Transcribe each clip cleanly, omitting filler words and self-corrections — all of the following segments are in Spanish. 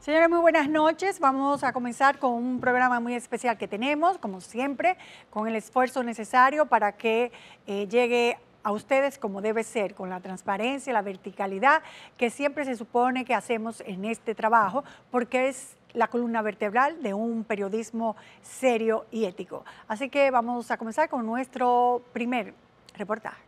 Señores, muy buenas noches. Vamos a comenzar con un programa muy especial que tenemos, como siempre, con el esfuerzo necesario para que llegue a ustedes como debe ser, con la transparencia, la verticalidad que siempre se supone que hacemos en este trabajo, porque es la columna vertebral de un periodismo serio y ético. Así que vamos a comenzar con nuestro primer reportaje.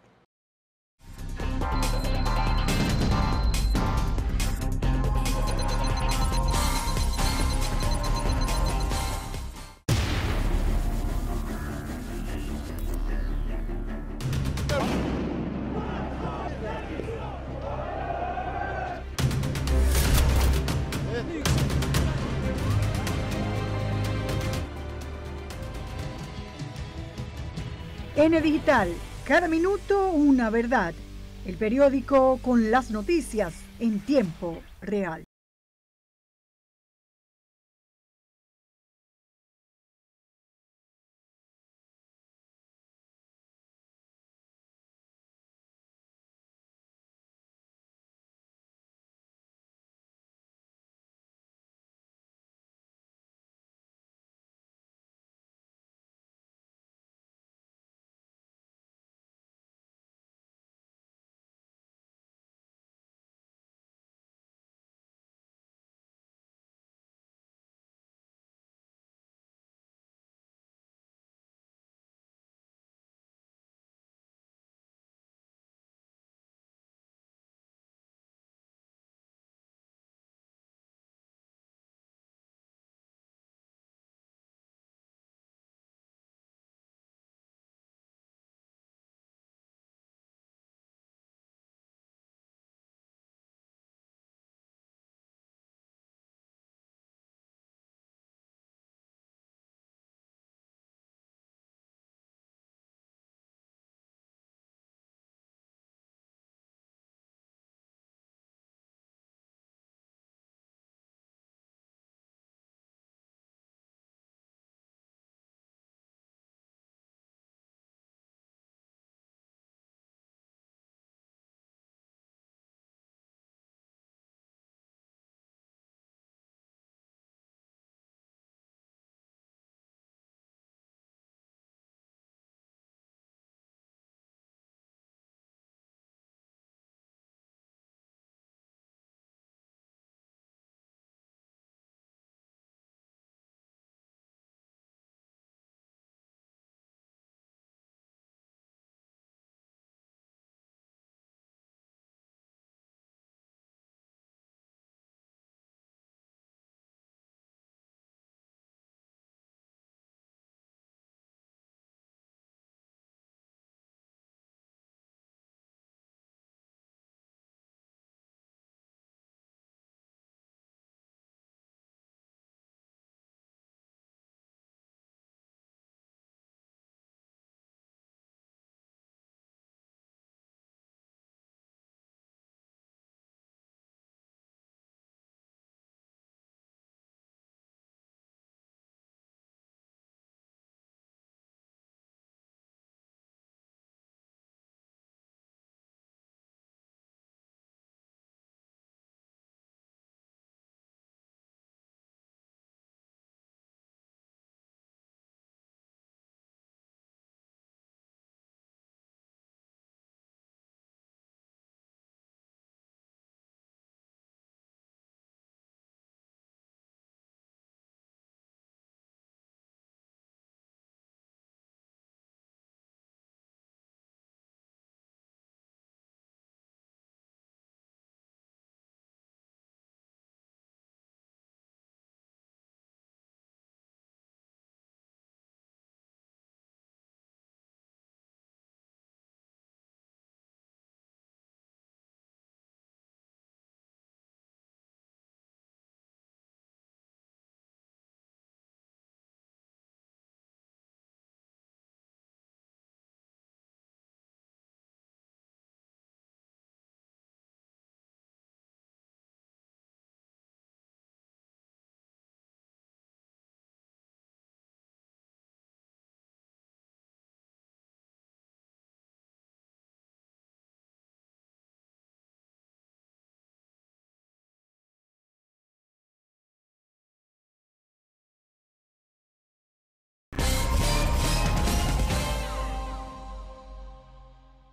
N Digital, cada minuto una verdad. El periódico con las noticias en tiempo real.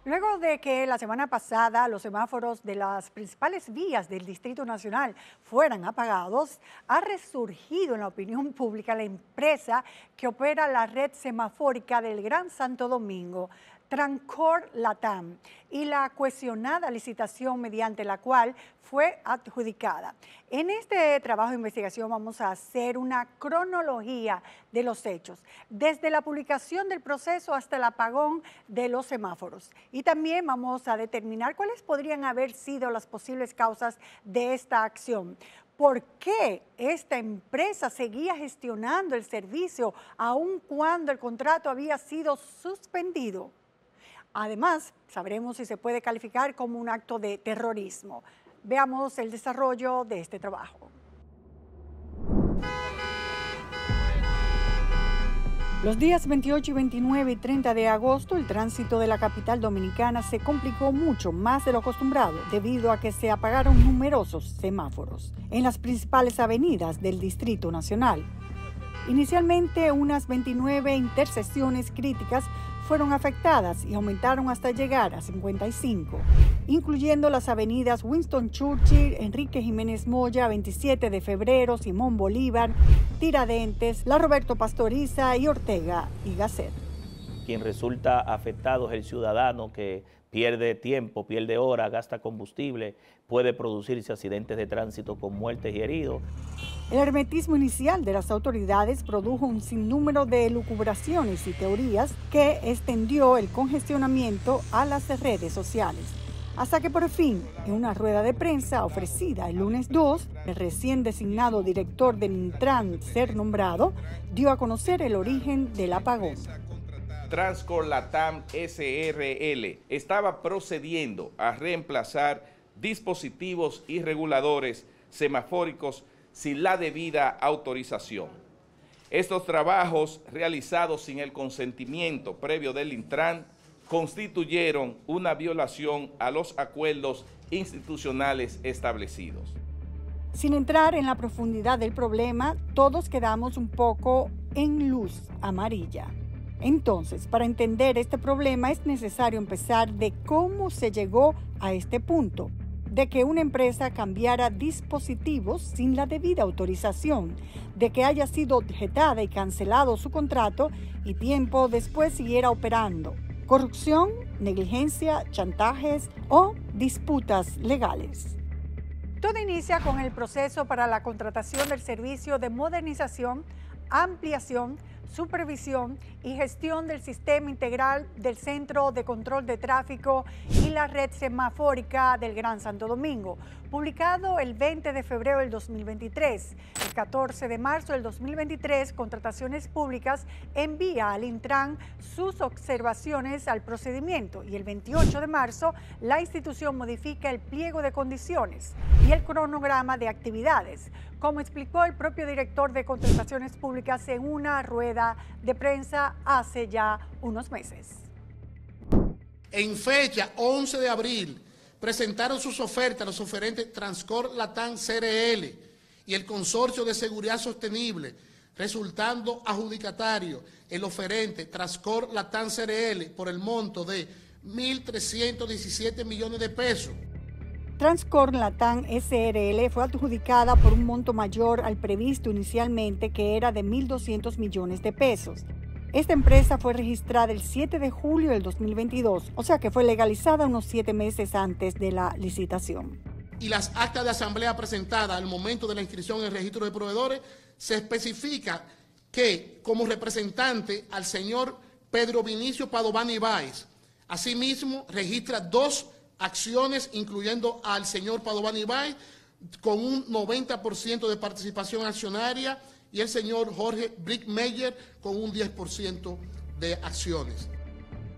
Luego de que la semana pasada los semáforos de las principales vías del Distrito Nacional fueran apagados, ha resurgido en la opinión pública la empresa que opera la red semafórica del Gran Santo Domingo, Transcorp Latam, y la cuestionada licitación mediante la cual fue adjudicada. En este trabajo de investigación vamos a hacer una cronología de los hechos, desde la publicación del proceso hasta el apagón de los semáforos. Y también vamos a determinar cuáles podrían haber sido las posibles causas de esta acción. ¿Por qué esta empresa seguía gestionando el servicio aun cuando el contrato había sido suspendido? Además, sabremos si se puede calificar como un acto de terrorismo. Veamos el desarrollo de este trabajo. Los días 28 y 29 y 30 de agosto, el tránsito de la capital dominicana se complicó mucho más de lo acostumbrado debido a que se apagaron numerosos semáforos en las principales avenidas del Distrito Nacional. Inicialmente, unas 29 intersecciones críticas fueron afectadas y aumentaron hasta llegar a 55, incluyendo las avenidas Winston Churchill, Enrique Jiménez Moya, 27 de febrero, Simón Bolívar, Tiradentes, La Roberto Pastoriza y Ortega y Gasset. Quien resulta afectado es el ciudadano que pierde tiempo, pierde hora, gasta combustible, puede producirse accidentes de tránsito con muertes y heridos. El hermetismo inicial de las autoridades produjo un sinnúmero de elucubraciones y teorías que extendió el congestionamiento a las redes sociales. Hasta que por fin, en una rueda de prensa ofrecida el lunes 2, el recién designado director del Intran ser nombrado, dio a conocer el origen del apagón. Transcorp Latam SRL estaba procediendo a reemplazar dispositivos y reguladores semafóricos sin la debida autorización. Estos trabajos, realizados sin el consentimiento previo del Intran, constituyeron una violación a los acuerdos institucionales establecidos. Sin entrar en la profundidad del problema, todos quedamos un poco en luz amarilla. Entonces, para entender este problema es necesario empezar de cómo se llegó a este punto, de que una empresa cambiara dispositivos sin la debida autorización, de que haya sido objetada y cancelado su contrato y tiempo después siguiera operando. Corrupción, negligencia, chantajes o disputas legales. Todo inicia con el proceso para la contratación del servicio de modernización, ampliación, supervisión y gestión del sistema integral del Centro de Control de Tráfico y la red semafórica del Gran Santo Domingo, publicado el 20 de febrero del 2023. El 14 de marzo del 2023, Contrataciones Públicas envía al Intran sus observaciones al procedimiento y el 28 de marzo la institución modifica el pliego de condiciones y el cronograma de actividades, como explicó el propio director de Contrataciones Públicas en una rueda de prensa hace ya unos meses. En fecha 11 de abril presentaron sus ofertas los oferentes Transcorp Latam CRL y el Consorcio de Seguridad Sostenible, resultando adjudicatario el oferente Transcorp Latam CRL por el monto de 1.317 millones de pesos. Transcorp Latam SRL fue adjudicada por un monto mayor al previsto inicialmente, que era de 1.200 millones de pesos. Esta empresa fue registrada el 7 de julio del 2022, o sea que fue legalizada unos 7 meses antes de la licitación. Y las actas de asamblea presentadas al momento de la inscripción en el registro de proveedores, se especifica que como representante al señor Pedro Vinicio Padovani Báez. Asimismo, registra 2 acciones, incluyendo al señor Padovani Báez, con un 90% de participación accionaria, y el señor Jorge Brickmeyer con un 10% de acciones.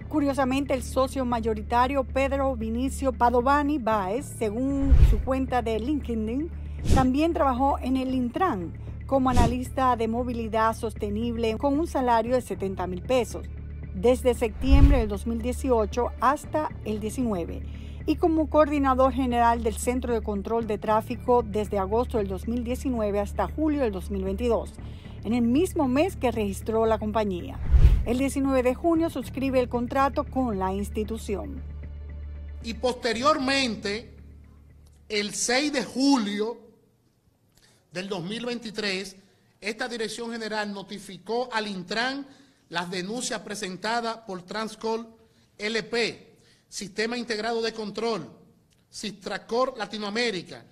Curiosamente, el socio mayoritario Pedro Vinicio Padovani Báez, según su cuenta de LinkedIn, también trabajó en el Intran como analista de movilidad sostenible con un salario de 70,000 pesos, desde septiembre del 2018 hasta el 19, y como coordinador general del Centro de Control de Tráfico desde agosto del 2019 hasta julio del 2022, en el mismo mes que registró la compañía. El 19 de junio suscribe el contrato con la institución. y posteriormente, el 6 de julio del 2023, esta Dirección General notificó al Intran las denuncias presentadas por Transcol LP, Sistema Integrado de Control, Sistracor Latinoamérica,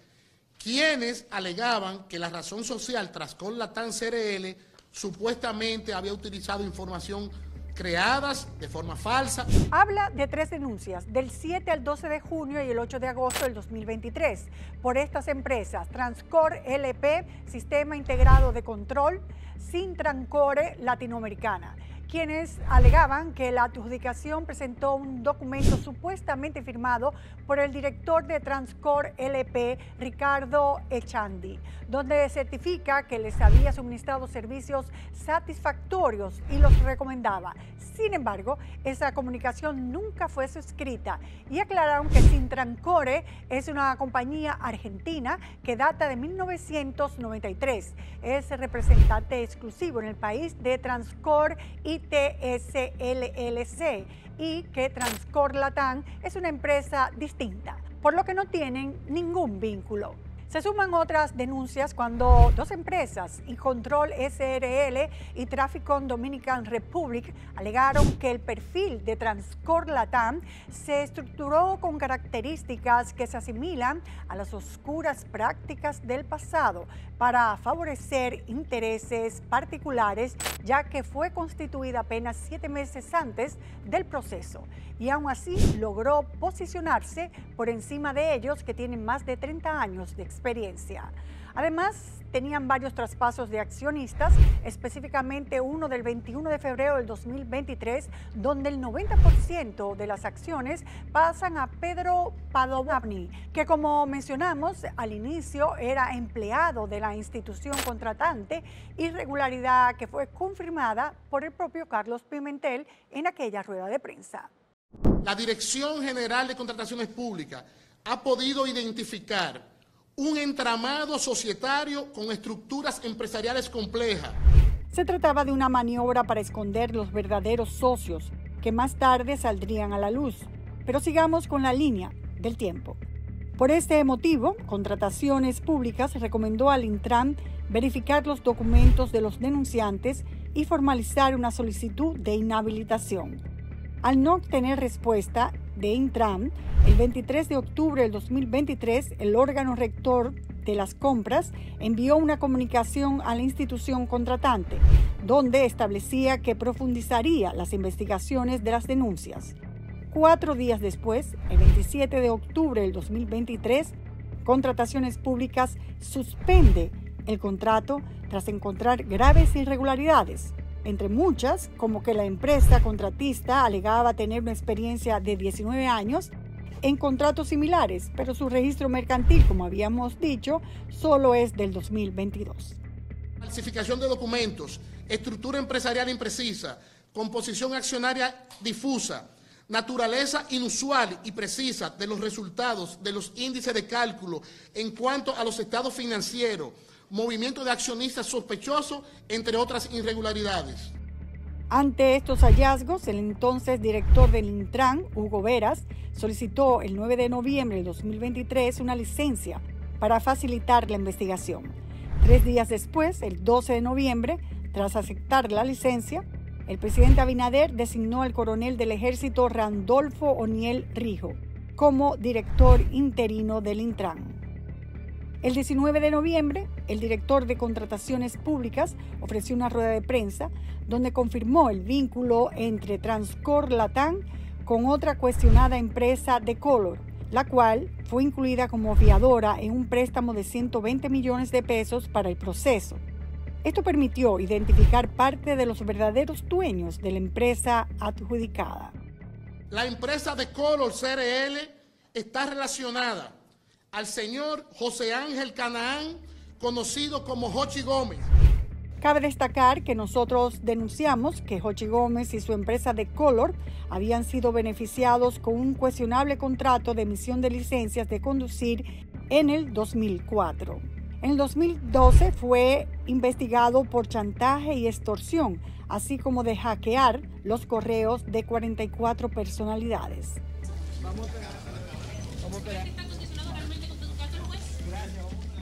quienes alegaban que la razón social Transcol Latam CRL supuestamente había utilizado información creadas de forma falsa. Habla de 3 denuncias, del 7 al 12 de junio y el 8 de agosto del 2023, por estas empresas: Transcor LP, Sistema Integrado de Control, Sintracore Latinoamericana, quienes alegaban que la adjudicación presentó un documento supuestamente firmado por el director de Transcor LP, Ricardo Echandi, donde certifica que les había suministrado servicios satisfactorios y los recomendaba. Sin embargo, esa comunicación nunca fue suscrita y aclararon que Sintracore es una compañía argentina que data de 1993. Es representante exclusivo en el país de Transcor ITS LLC y que Transcor Latam es una empresa distinta, por lo que no tienen ningún vínculo. Se suman otras denuncias cuando 2 empresas, Incontrol SRL y Trafficon Dominican Republic, alegaron que el perfil de Transcor Latam se estructuró con características que se asimilan a las oscuras prácticas del pasado para favorecer intereses particulares, ya que fue constituida apenas 7 meses antes del proceso y aún así logró posicionarse por encima de ellos, que tienen más de 30 años de experiencia. Además, tenían varios traspasos de accionistas, específicamente uno del 21 de febrero del 2023, donde el 90% de las acciones pasan a Pedro Padovani, que, como mencionamos al inicio, era empleado de la institución contratante, irregularidad que fue confirmada por el propio Carlos Pimentel en aquella rueda de prensa. La Dirección General de Contrataciones Públicas ha podido identificar un entramado societario con estructuras empresariales complejas. Se trataba de una maniobra para esconder los verdaderos socios, que más tarde saldrían a la luz. Pero sigamos con la línea del tiempo. Por este motivo, Contrataciones Públicas recomendó al Intran verificar los documentos de los denunciantes y formalizar una solicitud de inhabilitación. Al no obtener respuesta de Intran, el 23 de octubre del 2023, el órgano rector de las compras envió una comunicación a la institución contratante, donde establecía que profundizaría las investigaciones de las denuncias. 4 días después, el 27 de octubre del 2023, Contrataciones Públicas suspende el contrato tras encontrar graves irregularidades, entre muchas, como que la empresa contratista alegaba tener una experiencia de 19 años en contratos similares, pero su registro mercantil, como habíamos dicho, solo es del 2022. Falsificación de documentos, estructura empresarial imprecisa, composición accionaria difusa, naturaleza inusual y precisa de los resultados de los índices de cálculo en cuanto a los estados financieros, movimiento de accionistas sospechosos, entre otras irregularidades. Ante estos hallazgos, el entonces director del Intran, Hugo Veras, solicitó el 9 de noviembre de 2023 una licencia para facilitar la investigación. 3 días después, el 12 de noviembre, tras aceptar la licencia, el presidente Abinader designó al coronel del Ejército Randolfo Oniel Rijo como director interino del Intran. El 19 de noviembre, el director de Contrataciones Públicas ofreció una rueda de prensa donde confirmó el vínculo entre Transcor Latam con otra cuestionada empresa de Color, la cual fue incluida como fiadora en un préstamo de 120 millones de pesos para el proceso. Esto permitió identificar parte de los verdaderos dueños de la empresa adjudicada. La empresa de Color CRL está relacionada al señor José Ángel Canaán, conocido como Jochi Gómez. Cabe destacar que nosotros denunciamos que Jochi Gómez y su empresa de Color habían sido beneficiados con un cuestionable contrato de emisión de licencias de conducir en el 2004. En el 2012 fue investigado por chantaje y extorsión, así como de hackear los correos de 44 personalidades. Vamos a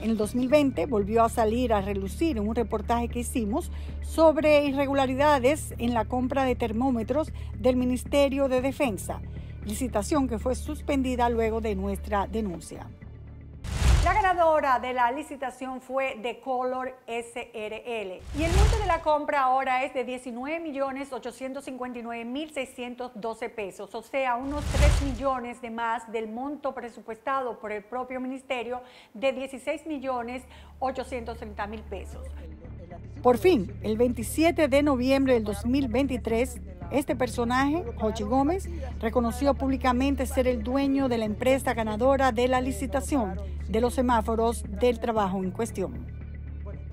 En el 2020 volvió a salir a relucir en un reportaje que hicimos sobre irregularidades en la compra de termómetros del Ministerio de Defensa, licitación que fue suspendida luego de nuestra denuncia. La ganadora de la licitación fue The Color SRL y el monto de la compra ahora es de 19.859.612 pesos, o sea, unos 3 millones de más del monto presupuestado por el propio ministerio de 16.830.000 pesos. Por fin, el 27 de noviembre del 2023, este personaje, Jochi Gómez, reconoció públicamente ser el dueño de la empresa ganadora de la licitación de los semáforos del trabajo en cuestión.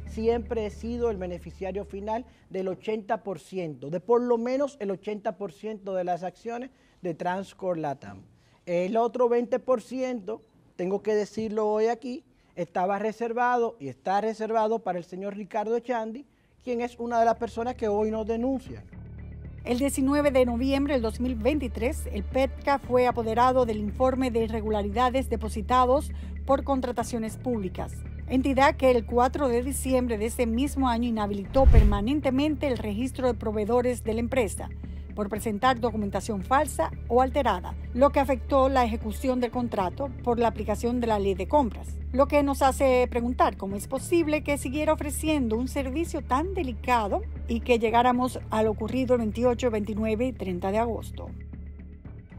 Siempre he sido el beneficiario final del 80%, de por lo menos el 80% de las acciones de Transcorp Latam. El otro 20%, tengo que decirlo hoy aquí, estaba reservado y está reservado para el señor Ricardo Echandi, quien es una de las personas que hoy nos denuncian. El 19 de noviembre del 2023, el PETCA fue apoderado del informe de irregularidades depositados por contrataciones públicas, entidad que el 4 de diciembre de ese mismo año inhabilitó permanentemente el registro de proveedores de la empresa por presentar documentación falsa o alterada, lo que afectó la ejecución del contrato por la aplicación de la ley de compras. Lo que nos hace preguntar cómo es posible que siguiera ofreciendo un servicio tan delicado y que llegáramos a lo ocurrido el 28, 29 y 30 de agosto.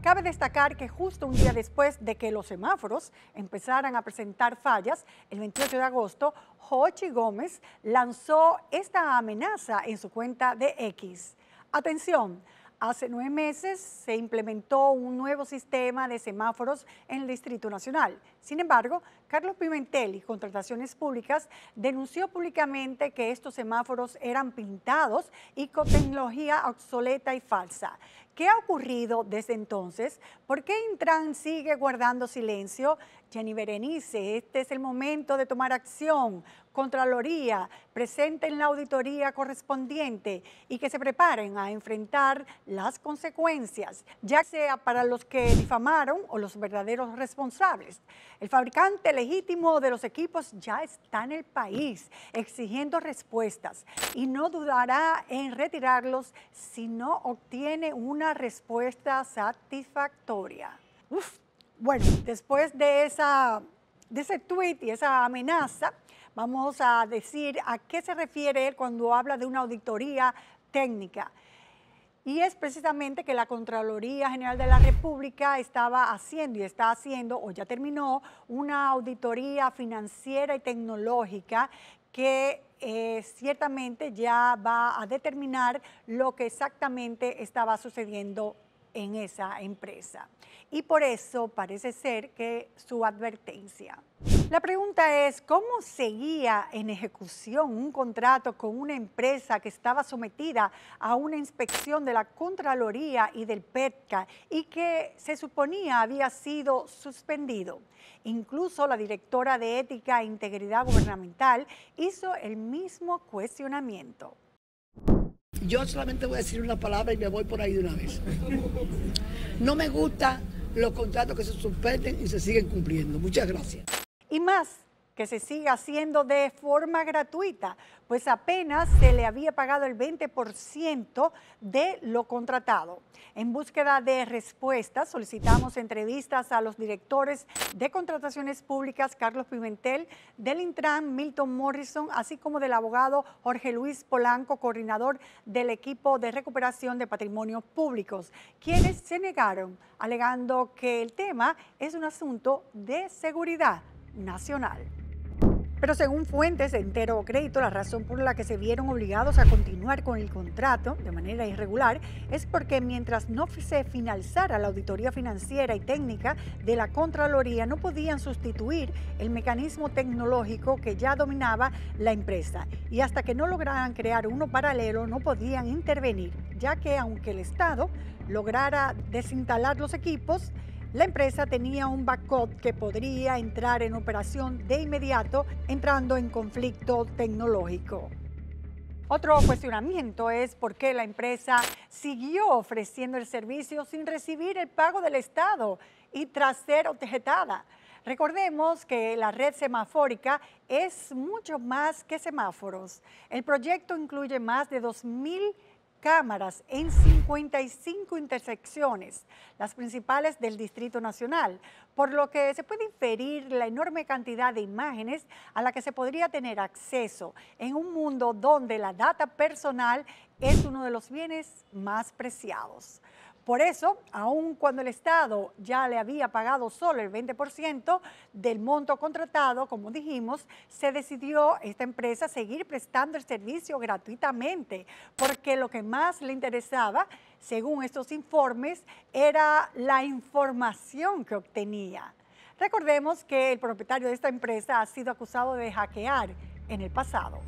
Cabe destacar que justo un día después de que los semáforos empezaran a presentar fallas, el 28 de agosto, Jochi Gómez lanzó esta amenaza en su cuenta de X. Atención, hace 9 meses se implementó un nuevo sistema de semáforos en el Distrito Nacional. Sin embargo, Carlos Pimentel y Contrataciones Públicas denunció públicamente que estos semáforos eran pintados y con tecnología obsoleta y falsa. ¿Qué ha ocurrido desde entonces? ¿Por qué Intran sigue guardando silencio? Jenny Berenice, este es el momento de tomar acción. Contraloría, presenten la auditoría correspondiente y que se preparen a enfrentar las consecuencias, ya sea para los que difamaron o los verdaderos responsables. El fabricante legítimo de los equipos ya está en el país exigiendo respuestas y no dudará en retirarlos si no obtiene una respuesta satisfactoria. Bueno, después de ese tuit y esa amenaza, vamos a decir a qué se refiere él cuando habla de una auditoría técnica. Y es precisamente que la Contraloría General de la República estaba haciendo y está haciendo, o ya terminó, una auditoría financiera y tecnológica que ciertamente ya va a determinar lo que exactamente estaba sucediendo en esa empresa. Y por eso parece ser que su advertencia. La pregunta es, ¿cómo seguía en ejecución un contrato con una empresa que estaba sometida a una inspección de la Contraloría y del PETCA y que se suponía había sido suspendido? Incluso la directora de Ética e Integridad Gubernamental hizo el mismo cuestionamiento. Yo solamente voy a decir una palabra y me voy por ahí de una vez. No me gustan los contratos que se suspenden y se siguen cumpliendo. Muchas gracias. Y más, que se siga haciendo de forma gratuita, pues apenas se le había pagado el 20% de lo contratado. En búsqueda de respuestas, solicitamos entrevistas a los directores de Contrataciones Públicas, Carlos Pimentel, del Intran, Milton Morrison, así como del abogado Jorge Luis Polanco, coordinador del equipo de recuperación de patrimonios públicos, quienes se negaron, alegando que el tema es un asunto de seguridad nacional. Pero según fuentes de Entero Crédito, la razón por la que se vieron obligados a continuar con el contrato de manera irregular es porque mientras no se finalizara la auditoría financiera y técnica de la Contraloría, no podían sustituir el mecanismo tecnológico que ya dominaba la empresa. Y hasta que no lograran crear uno paralelo, no podían intervenir, ya que aunque el Estado lograra desinstalar los equipos, la empresa tenía un backup que podría entrar en operación de inmediato, entrando en conflicto tecnológico. Otro cuestionamiento es por qué la empresa siguió ofreciendo el servicio sin recibir el pago del Estado y tras ser objetada. Recordemos que la red semafórica es mucho más que semáforos. El proyecto incluye más de 2.000 cámaras en 55 intersecciones, las principales del Distrito Nacional, por lo que se puede inferir la enorme cantidad de imágenes a la que se podría tener acceso en un mundo donde la data personal es uno de los bienes más preciados. Por eso, aun cuando el Estado ya le había pagado solo el 20% del monto contratado, como dijimos, se decidió esta empresa seguir prestando el servicio gratuitamente, porque lo que más le interesaba, según estos informes, era la información que obtenía. Recordemos que el propietario de esta empresa ha sido acusado de hackear en el pasado.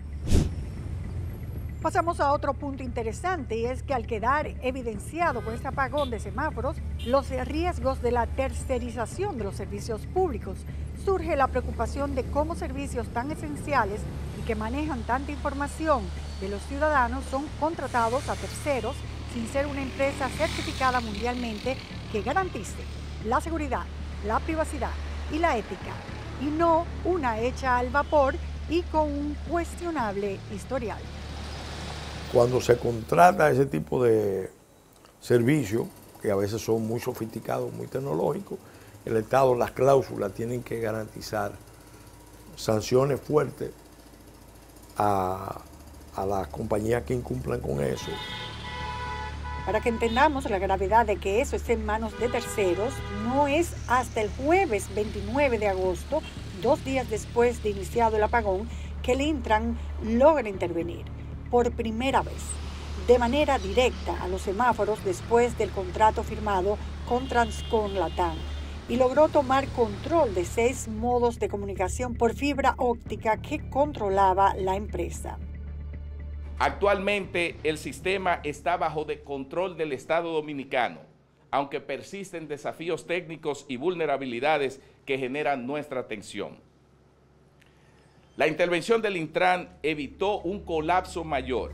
Pasamos a otro punto interesante y es que al quedar evidenciado con este apagón de semáforos los riesgos de la tercerización de los servicios públicos, surge la preocupación de cómo servicios tan esenciales y que manejan tanta información de los ciudadanos son contratados a terceros sin ser una empresa certificada mundialmente que garantice la seguridad, la privacidad y la ética, y no una hecha al vapor y con un cuestionable historial. Cuando se contrata ese tipo de servicios, que a veces son muy sofisticados, muy tecnológicos, el Estado, las cláusulas tienen que garantizar sanciones fuertes a las compañías que incumplan con eso. Para que entendamos la gravedad de que eso esté en manos de terceros, no es hasta el jueves 29 de agosto, 2 días después de iniciado el apagón, que el Intran logra intervenir por primera vez, de manera directa a los semáforos después del contrato firmado con Transcon Latam, y logró tomar control de 6 modos de comunicación por fibra óptica que controlaba la empresa. Actualmente el sistema está bajo de control del Estado Dominicano, aunque persisten desafíos técnicos y vulnerabilidades que generan nuestra atención. La intervención del Intran evitó un colapso mayor.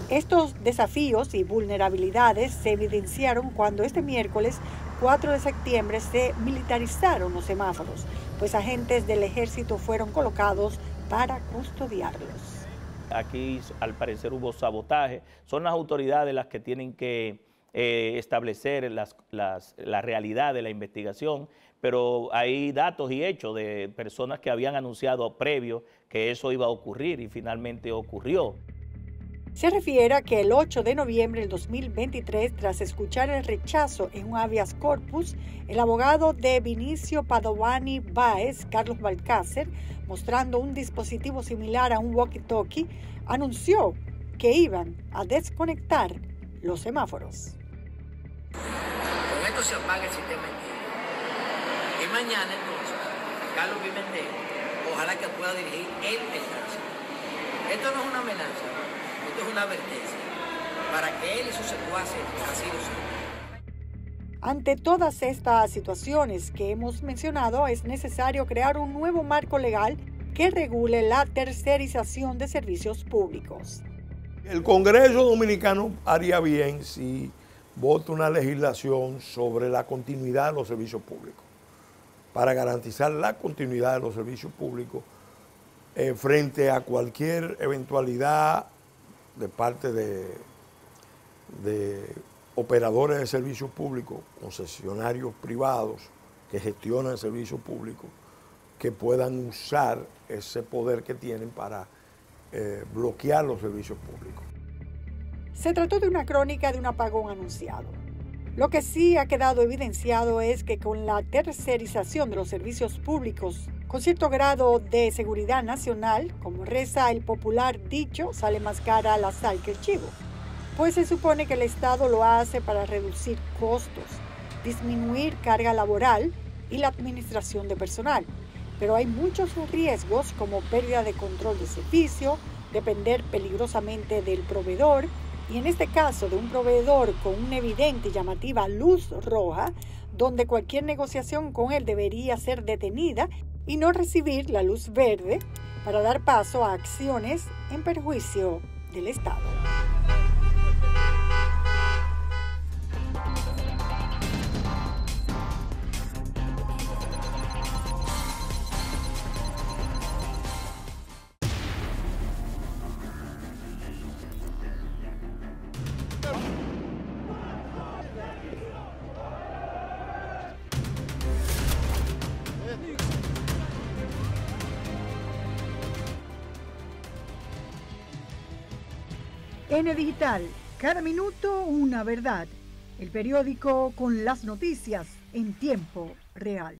Estos desafíos y vulnerabilidades se evidenciaron cuando este miércoles 4 de septiembre se militarizaron los semáforos, pues agentes del ejército fueron colocados para custodiarlos. Aquí al parecer hubo sabotaje, son las autoridades las que tienen que establecer la realidad de la investigación, pero hay datos y hechos de personas que habían anunciado previo que eso iba a ocurrir y finalmente ocurrió. Se refiere a que el 8 de noviembre del 2023, tras escuchar el rechazo en un habeas corpus, el abogado de Vinicio Padovani Báez, Carlos Balcácer, mostrando un dispositivo similar a un walkie-talkie, anunció que iban a desconectar los semáforos. Con esto se apaga el sistema entero. Y mañana entonces, Carlos Pimentel, ojalá que pueda dirigir él el tránsito. Esto no es una amenaza, esto es una advertencia, para que él y sus secuaces así lo sepan. Ante todas estas situaciones que hemos mencionado, es necesario crear un nuevo marco legal que regule la tercerización de servicios públicos. El Congreso Dominicano haría bien si vota una legislación sobre la continuidad de los servicios públicos, para garantizar la continuidad de los servicios públicos frente a cualquier eventualidad de parte de operadores de servicios públicos, concesionarios privados que gestionan servicios públicos, que puedan usar ese poder que tienen para bloquear los servicios públicos. Se trató de una crónica de un apagón anunciado. Lo que sí ha quedado evidenciado es que con la tercerización de los servicios públicos, con cierto grado de seguridad nacional, como reza el popular dicho, sale más cara la sal que el chivo. Pues se supone que el Estado lo hace para reducir costos, disminuir carga laboral y la administración de personal. Pero hay muchos riesgos como pérdida de control de servicio, depender peligrosamente del proveedor, y en este caso de un proveedor con una evidente y llamativa luz roja, donde cualquier negociación con él debería ser detenida y no recibir la luz verde para dar paso a acciones en perjuicio del Estado. N Digital, cada minuto una verdad. El periódico con las noticias en tiempo real.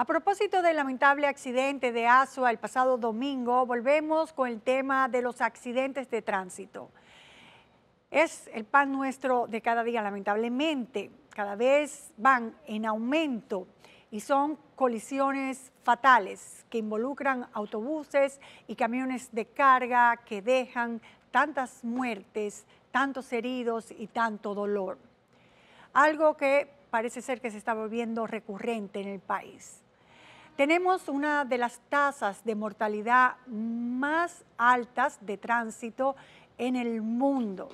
A propósito del lamentable accidente de Azua el pasado domingo, volvemos con el tema de los accidentes de tránsito. Es el pan nuestro de cada día, lamentablemente. cada vez van en aumento y son colisiones fatales que involucran autobuses y camiones de carga que dejan tantas muertes, tantos heridos y tanto dolor. Algo que parece ser que se está volviendo recurrente en el país. Tenemos una de las tasas de mortalidad más altas de tránsito en el mundo.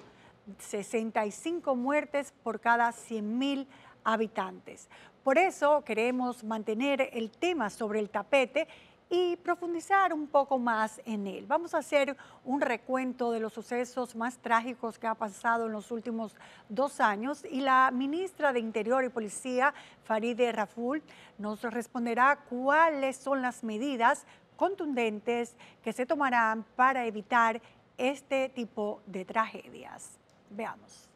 65 muertes por cada 100.000 habitantes. Por eso queremos mantener el tema sobre el tapete y profundizar un poco más en él. Vamos a hacer un recuento de los sucesos más trágicos que ha pasado en los últimos 2 años y la ministra de Interior y Policía, Farideh Raful, nos responderá cuáles son las medidas contundentes que se tomarán para evitar este tipo de tragedias. Veamos.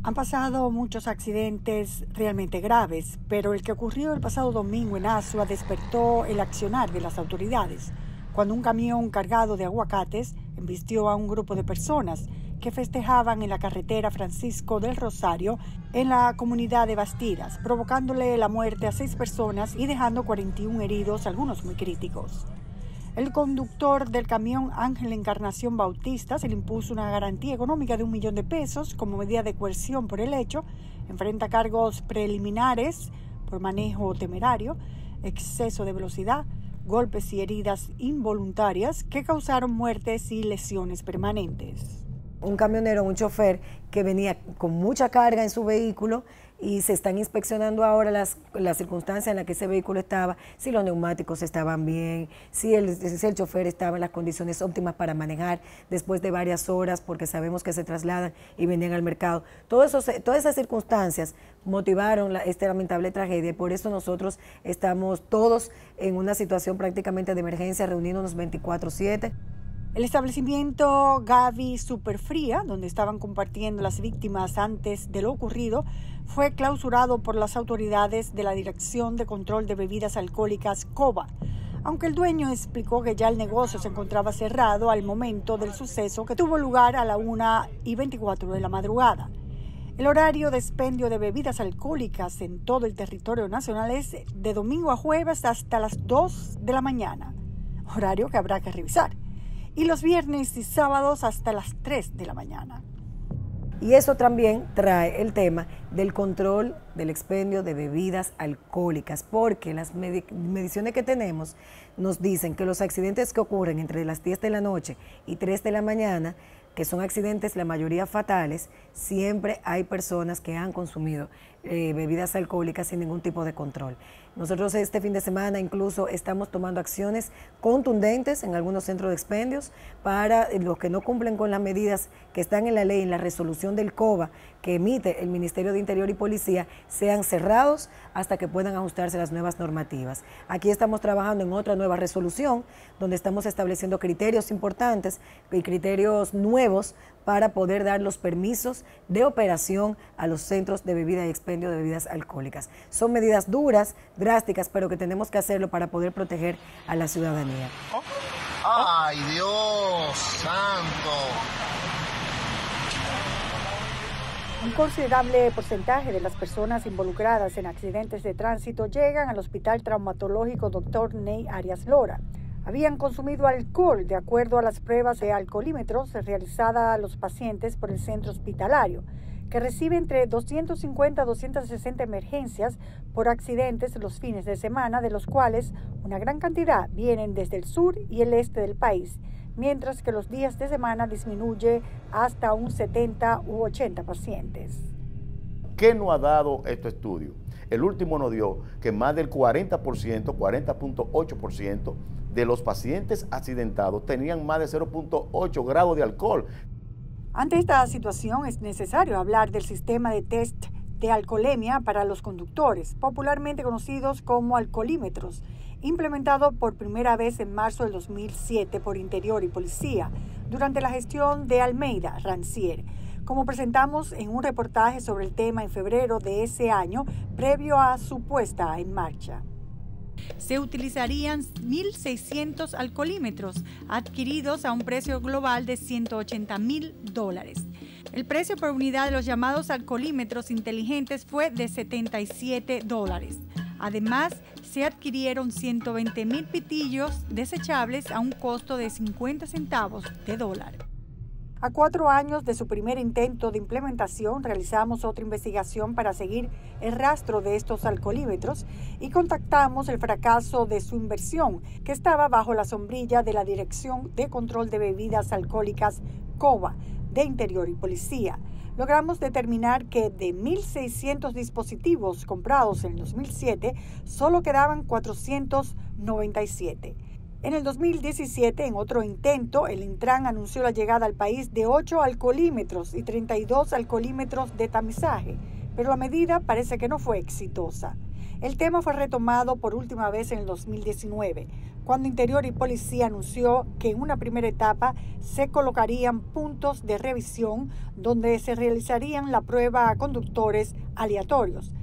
Han pasado muchos accidentes realmente graves, pero el que ocurrió el pasado domingo en Asua despertó el accionar de las autoridades, cuando un camión cargado de aguacates embistió a un grupo de personas que festejaban en la carretera Francisco del Rosario en la comunidad de Bastidas, provocándole la muerte a 6 personas y dejando 41 heridos, algunos muy críticos. El conductor del camión, Ángel Encarnación Bautista, se le impuso una garantía económica de $1 millón como medida de coerción por el hecho. Enfrenta cargos preliminares por manejo temerario, exceso de velocidad, golpes y heridas involuntarias que causaron muertes y lesiones permanentes. Un camionero, un chofer que venía con mucha carga en su vehículo y se están inspeccionando ahora las circunstancias en las que ese vehículo estaba, si los neumáticos estaban bien, si el chofer estaba en las condiciones óptimas para manejar después de varias horas, porque sabemos que se trasladan y venían al mercado. Todas esas circunstancias motivaron esta lamentable tragedia y por eso nosotros estamos todos en una situación prácticamente de emergencia, reuniéndonos 24/7. El establecimiento Gaby Superfría, donde estaban compartiendo las víctimas antes de lo ocurrido, fue clausurado por las autoridades de la Dirección de Control de Bebidas Alcohólicas COBA, aunque el dueño explicó que ya el negocio se encontraba cerrado al momento del suceso que tuvo lugar a la 1:24 de la madrugada. El horario de expendio de bebidas alcohólicas en todo el territorio nacional es de domingo a jueves hasta las 2 de la mañana, horario que habrá que revisar, y los viernes y sábados hasta las 3 de la mañana. Y eso también trae el tema del control del expendio de bebidas alcohólicas, porque las mediciones que tenemos nos dicen que los accidentes que ocurren entre las 10 de la noche y 3 de la mañana, que son accidentes la mayoría fatales, siempre hay personas que han consumido bebidas alcohólicas sin ningún tipo de control. Nosotros este fin de semana incluso estamos tomando acciones contundentes en algunos centros de expendios para los que no cumplen con las medidas que están en la ley, en la resolución del COBA que emite el Ministerio de Interior y Policía, sean cerrados hasta que puedan ajustarse las nuevas normativas. Aquí estamos trabajando en otra nueva resolución donde estamos estableciendo criterios importantes y criterios nuevos para poder dar los permisos de operación a los centros de bebida y expendio de bebidas alcohólicas. Son medidas duras, drásticas, pero que tenemos que hacerlo para poder proteger a la ciudadanía. ¡Ay, Dios santo! Un considerable porcentaje de las personas involucradas en accidentes de tránsito llegan al Hospital Traumatológico Dr. Ney Arias Lora. Habían consumido alcohol, de acuerdo a las pruebas de alcoholímetros realizadas a los pacientes por el centro hospitalario, que recibe entre 250 a 260 emergencias por accidentes los fines de semana, de los cuales una gran cantidad vienen desde el sur y el este del país, mientras que los días de semana disminuye hasta un 70 u 80 pacientes. ¿Qué nos ha dado este estudio? El último nos dio que más del 40%, 40.8% de los pacientes accidentados tenían más de 0.8 grados de alcohol. Ante esta situación es necesario hablar del sistema de test de alcoholemia para los conductores, popularmente conocidos como alcoholímetros, implementado por primera vez en marzo del 2007 por Interior y Policía, durante la gestión de Almeida Rancier, como presentamos en un reportaje sobre el tema en febrero de ese año, previo a su puesta en marcha. se utilizarían 1.600 alcoholímetros adquiridos a un precio global de $180.000. El precio por unidad de los llamados alcoholímetros inteligentes fue de $77. Además, se adquirieron 120.000 pitillos desechables a un costo de 50 centavos de dólar. A 4 años de su primer intento de implementación, realizamos otra investigación para seguir el rastro de estos alcoholímetros y contactamos el fracaso de su inversión, que estaba bajo la sombrilla de la Dirección de Control de Bebidas Alcohólicas, COBA, de Interior y Policía. Logramos determinar que de 1.600 dispositivos comprados en 2007, solo quedaban 497. En el 2017, en otro intento, el Intran anunció la llegada al país de 8 alcoholímetros y 32 alcoholímetros de tamizaje, pero la medida parece que no fue exitosa. El tema fue retomado por última vez en el 2019, cuando Interior y Policía anunció que en una primera etapa se colocarían puntos de revisión donde se realizarían la prueba a conductores aleatorios.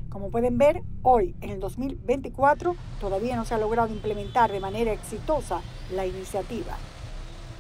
Como pueden ver, hoy, en el 2024, todavía no se ha logrado implementar de manera exitosa la iniciativa.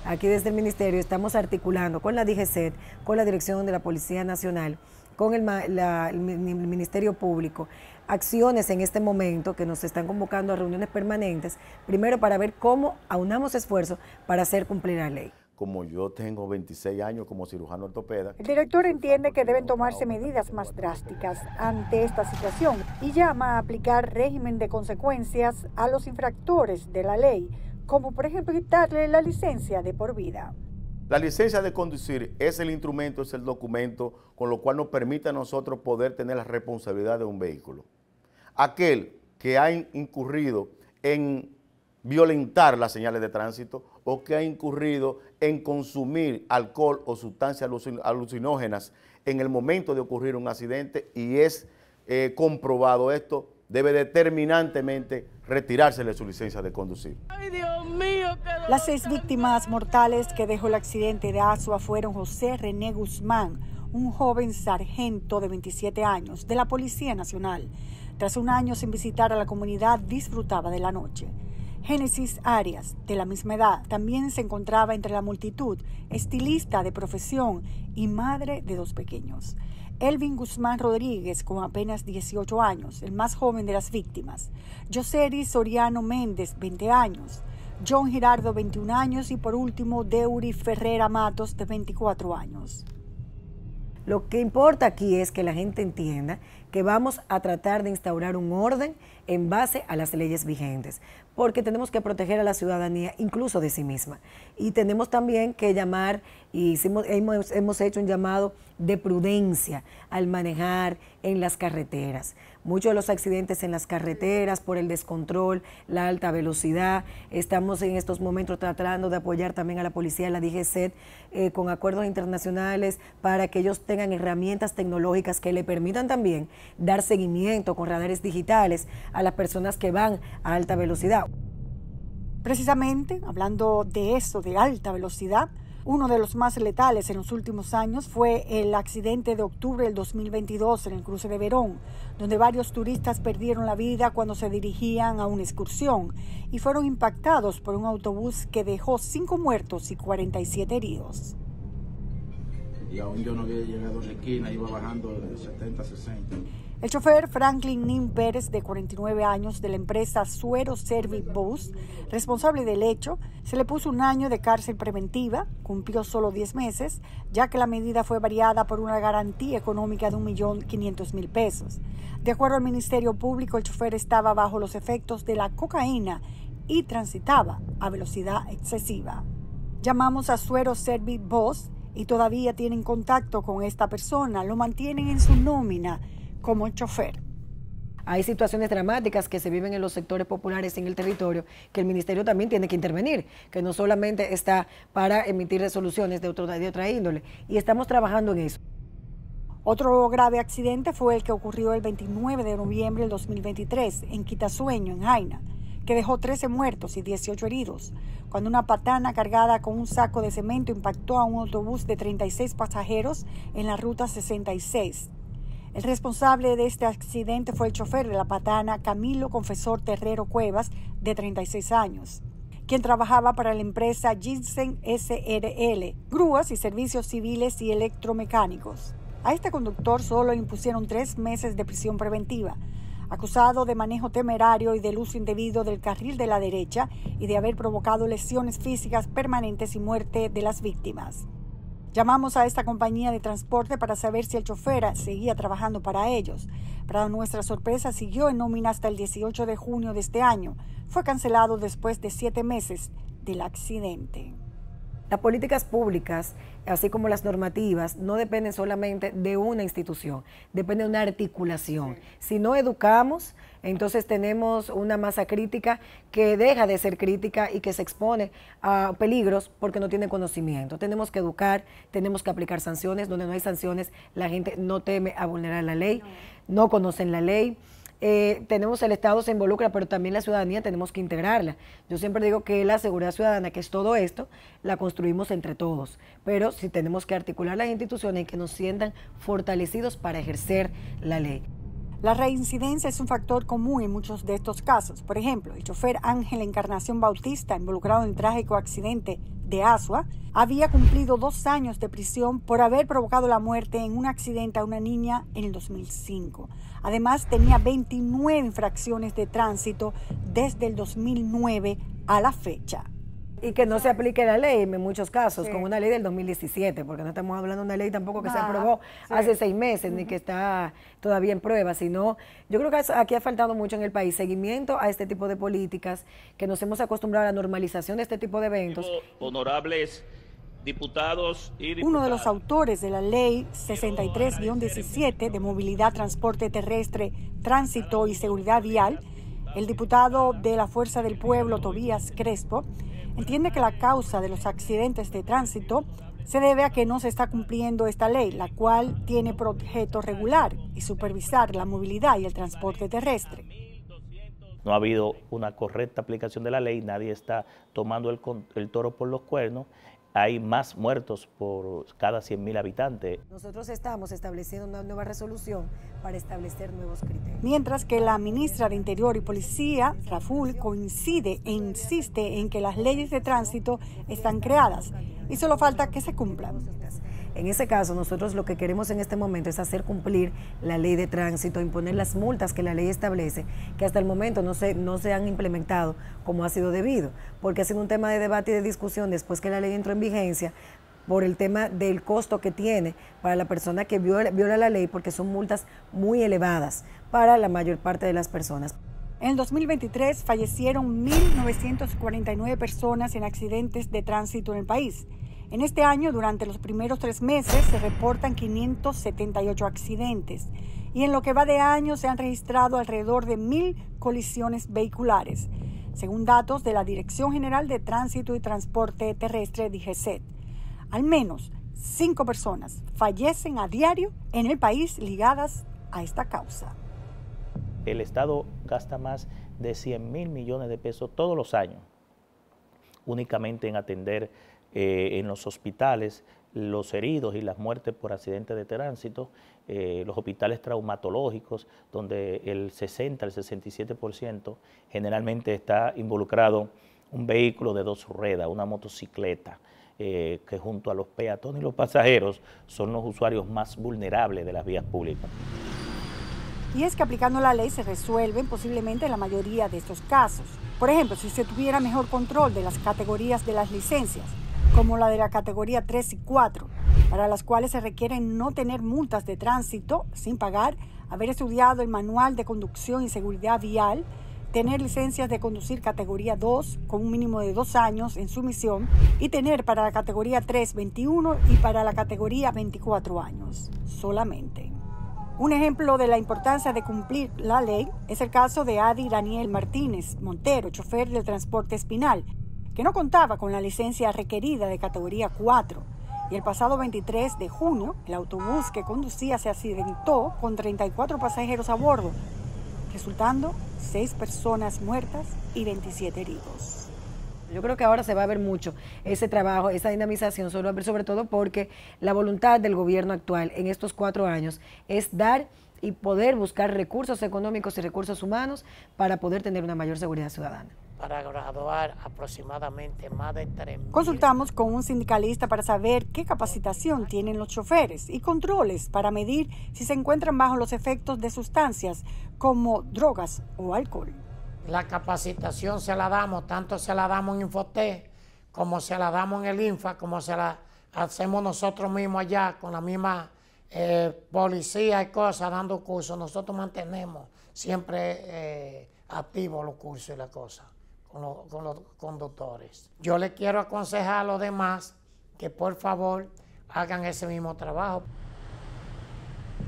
Aquí desde el Ministerio estamos articulando con la DGCET, con la Dirección de la Policía Nacional, con el Ministerio Público, acciones en este momento que nos están convocando a reuniones permanentes, primero para ver cómo aunamos esfuerzos para hacer cumplir la ley. Como yo tengo 26 años como cirujano ortopeda. El director entiende que deben tomarse medidas más drásticas ante esta situación y llama a aplicar régimen de consecuencias a los infractores de la ley, como por ejemplo quitarle la licencia de por vida. La licencia de conducir es el instrumento, es el documento con lo cual nos permite a nosotros poder tener la responsabilidad de un vehículo. Aquel que ha incurrido en violentar las señales de tránsito o que ha incurrido en consumir alcohol o sustancias alucinógenas en el momento de ocurrir un accidente y es comprobado esto, debe determinantemente retirársele su licencia de conducir. ¡Ay, Dios mío! Las 6 víctimas mortales que dejó el accidente de Azua fueron José René Guzmán, un joven sargento de 27 años de la Policía Nacional. Tras un año sin visitar a la comunidad, disfrutaba de la noche. Génesis Arias, de la misma edad, también se encontraba entre la multitud, estilista de profesión y madre de 2 pequeños. Elvin Guzmán Rodríguez, con apenas 18 años, el más joven de las víctimas. Yoseri Soriano Méndez, 20 años. John Girardo, 21 años. Y por último, Deuri Ferrera Matos, de 24 años. Lo que importa aquí es que la gente entienda que vamos a tratar de instaurar un orden en base a las leyes vigentes, porque tenemos que proteger a la ciudadanía incluso de sí misma. Y tenemos también que llamar, y hemos hecho un llamado de prudencia al manejar en las carreteras. Muchos de los accidentes en las carreteras por el descontrol, la alta velocidad. Estamos en estos momentos tratando de apoyar también a la policía, a la DGCET, con acuerdos internacionales para que ellos tengan herramientas tecnológicas que le permitan también dar seguimiento con radares digitales a las personas que van a alta velocidad. Precisamente, hablando de eso, de alta velocidad, uno de los más letales en los últimos años fue el accidente de octubre del 2022 en el cruce de Verón, donde varios turistas perdieron la vida cuando se dirigían a una excursión y fueron impactados por un autobús que dejó 5 muertos y 47 heridos. Y aún yo no había llegado a la esquina, iba bajando de 70 a 60. El chofer Franklin Nin Pérez, de 49 años, de la empresa Suero Service Bus, responsable del hecho, se le puso 1 año de cárcel preventiva, cumplió solo 10 meses, ya que la medida fue variada por una garantía económica de $1.500.000. De acuerdo al Ministerio Público, el chofer estaba bajo los efectos de la cocaína y transitaba a velocidad excesiva. Llamamos a Suero Service Bus y todavía tienen contacto con esta persona, lo mantienen en su nómina como chofer. Hay situaciones dramáticas que se viven en los sectores populares en el territorio que el Ministerio también tiene que intervenir, que no solamente está para emitir resoluciones de otra índole, y estamos trabajando en eso. Otro grave accidente fue el que ocurrió el 29 de noviembre del 2023 en Quitasueño, en Jaina, que dejó 13 muertos y 18 heridos, cuando una patana cargada con un saco de cemento impactó a un autobús de 36 pasajeros en la ruta 66. El responsable de este accidente fue el chofer de la patana Camilo Confesor Terrero Cuevas, de 36 años, quien trabajaba para la empresa Ginseng SRL, grúas y servicios civiles y electromecánicos. A este conductor solo le impusieron 3 meses de prisión preventiva, acusado de manejo temerario y del uso indebido del carril de la derecha y de haber provocado lesiones físicas permanentes y muerte de las víctimas. Llamamos a esta compañía de transporte para saber si el chofer seguía trabajando para ellos. Para nuestra sorpresa, siguió en nómina hasta el 18 de junio de este año. Fue cancelado después de 7 meses del accidente. Las políticas públicas, así como las normativas, no dependen solamente de una institución, depende de una articulación. Si no educamos, entonces tenemos una masa crítica que deja de ser crítica y que se expone a peligros porque no tiene conocimiento. Tenemos que educar, tenemos que aplicar sanciones. Donde no hay sanciones, la gente no teme a vulnerar la ley, no conocen la ley. Tenemos el Estado se involucra, pero también la ciudadanía tenemos que integrarla. Yo siempre digo que la seguridad ciudadana, que es todo esto, la construimos entre todos, pero sí tenemos que articular las instituciones y que nos sientan fortalecidos para ejercer la ley. La reincidencia es un factor común en muchos de estos casos. Por ejemplo, el chofer Ángel Encarnación Bautista, involucrado en el trágico accidente de Asua, había cumplido 2 años de prisión por haber provocado la muerte en un accidente a una niña en el 2005. Además, tenía 29 infracciones de tránsito desde el 2009 a la fecha. Y que no se aplique la ley en muchos casos, con una ley del 2017, porque no estamos hablando de una ley tampoco que se aprobó hace 6 meses, ni que está todavía en prueba, sino yo creo que aquí ha faltado mucho en el país seguimiento a este tipo de políticas, que nos hemos acostumbrado a la normalización de este tipo de eventos. Honorables diputados y diputadas. Uno de los autores de la ley 63-17 de movilidad, transporte terrestre, tránsito y seguridad vial, el diputado de la Fuerza del Pueblo, Tobías Crespo, entiende que la causa de los accidentes de tránsito se debe a que no se está cumpliendo esta ley, la cual tiene por objeto regular y supervisar la movilidad y el transporte terrestre. No ha habido una correcta aplicación de la ley, nadie está tomando el toro por los cuernos. Hay más muertos por cada 100.000 habitantes. Nosotros estamos estableciendo una nueva resolución para establecer nuevos criterios. Mientras que la ministra de Interior y Policía, Raful, coincide e insiste en que las leyes de tránsito están creadas y solo falta que se cumplan. En ese caso, nosotros lo que queremos en este momento es hacer cumplir la ley de tránsito, imponer las multas que la ley establece, que hasta el momento no se han implementado como ha sido debido, porque ha sido un tema de debate y de discusión después que la ley entró en vigencia, por el tema del costo que tiene para la persona que viola la ley, porque son multas muy elevadas para la mayor parte de las personas. En el 2023 fallecieron 1.949 personas en accidentes de tránsito en el país. En este año, durante los primeros 3 meses, se reportan 578 accidentes y en lo que va de año se han registrado alrededor de 1.000 colisiones vehiculares, según datos de la Dirección General de Tránsito y Transporte Terrestre, DGCET. Al menos 5 personas fallecen a diario en el país ligadas a esta causa. El Estado gasta más de 100.000 millones de pesos todos los años, únicamente en atender en los hospitales los heridos y las muertes por accidentes de tránsito, los hospitales traumatológicos, donde el 60 al 67% generalmente está involucrado un vehículo de 2 ruedas, una motocicleta, que junto a los peatones y los pasajeros son los usuarios más vulnerables de las vías públicas. Y es que aplicando la ley se resuelven posiblemente la mayoría de estos casos. Por ejemplo, si se tuviera mejor control de las categorías de las licencias, como la de la categoría 3 y 4, para las cuales se requieren no tener multas de tránsito sin pagar, haber estudiado el manual de conducción y seguridad vial, tener licencias de conducir categoría 2 con un mínimo de 2 años en sumisión y tener para la categoría 3 21 y para la categoría 24 años solamente. Un ejemplo de la importancia de cumplir la ley es el caso de Adi Daniel Martínez Montero, chofer del transporte Espinal, que no contaba con la licencia requerida de categoría 4 y el pasado 23 de junio el autobús que conducía se accidentó con 34 pasajeros a bordo, resultando 6 personas muertas y 27 heridos. Yo creo que ahora se va a ver mucho ese trabajo, esa dinamización, sobre todo porque la voluntad del gobierno actual en estos 4 años es dar y poder buscar recursos económicos y recursos humanos para poder tener una mayor seguridad ciudadana. Para graduar aproximadamente más de 3.000. Consultamos con un sindicalista para saber qué capacitación tienen los choferes y controles para medir si se encuentran bajo los efectos de sustancias como drogas o alcohol. La capacitación se la damos, tanto se la damos en Infotec, como se la damos en el INFA, como se la hacemos nosotros mismos allá con la misma policía y cosas dando cursos. Nosotros mantenemos siempre activos los cursos y las cosas con los conductores. Yo le quiero aconsejar a los demás que por favor hagan ese mismo trabajo.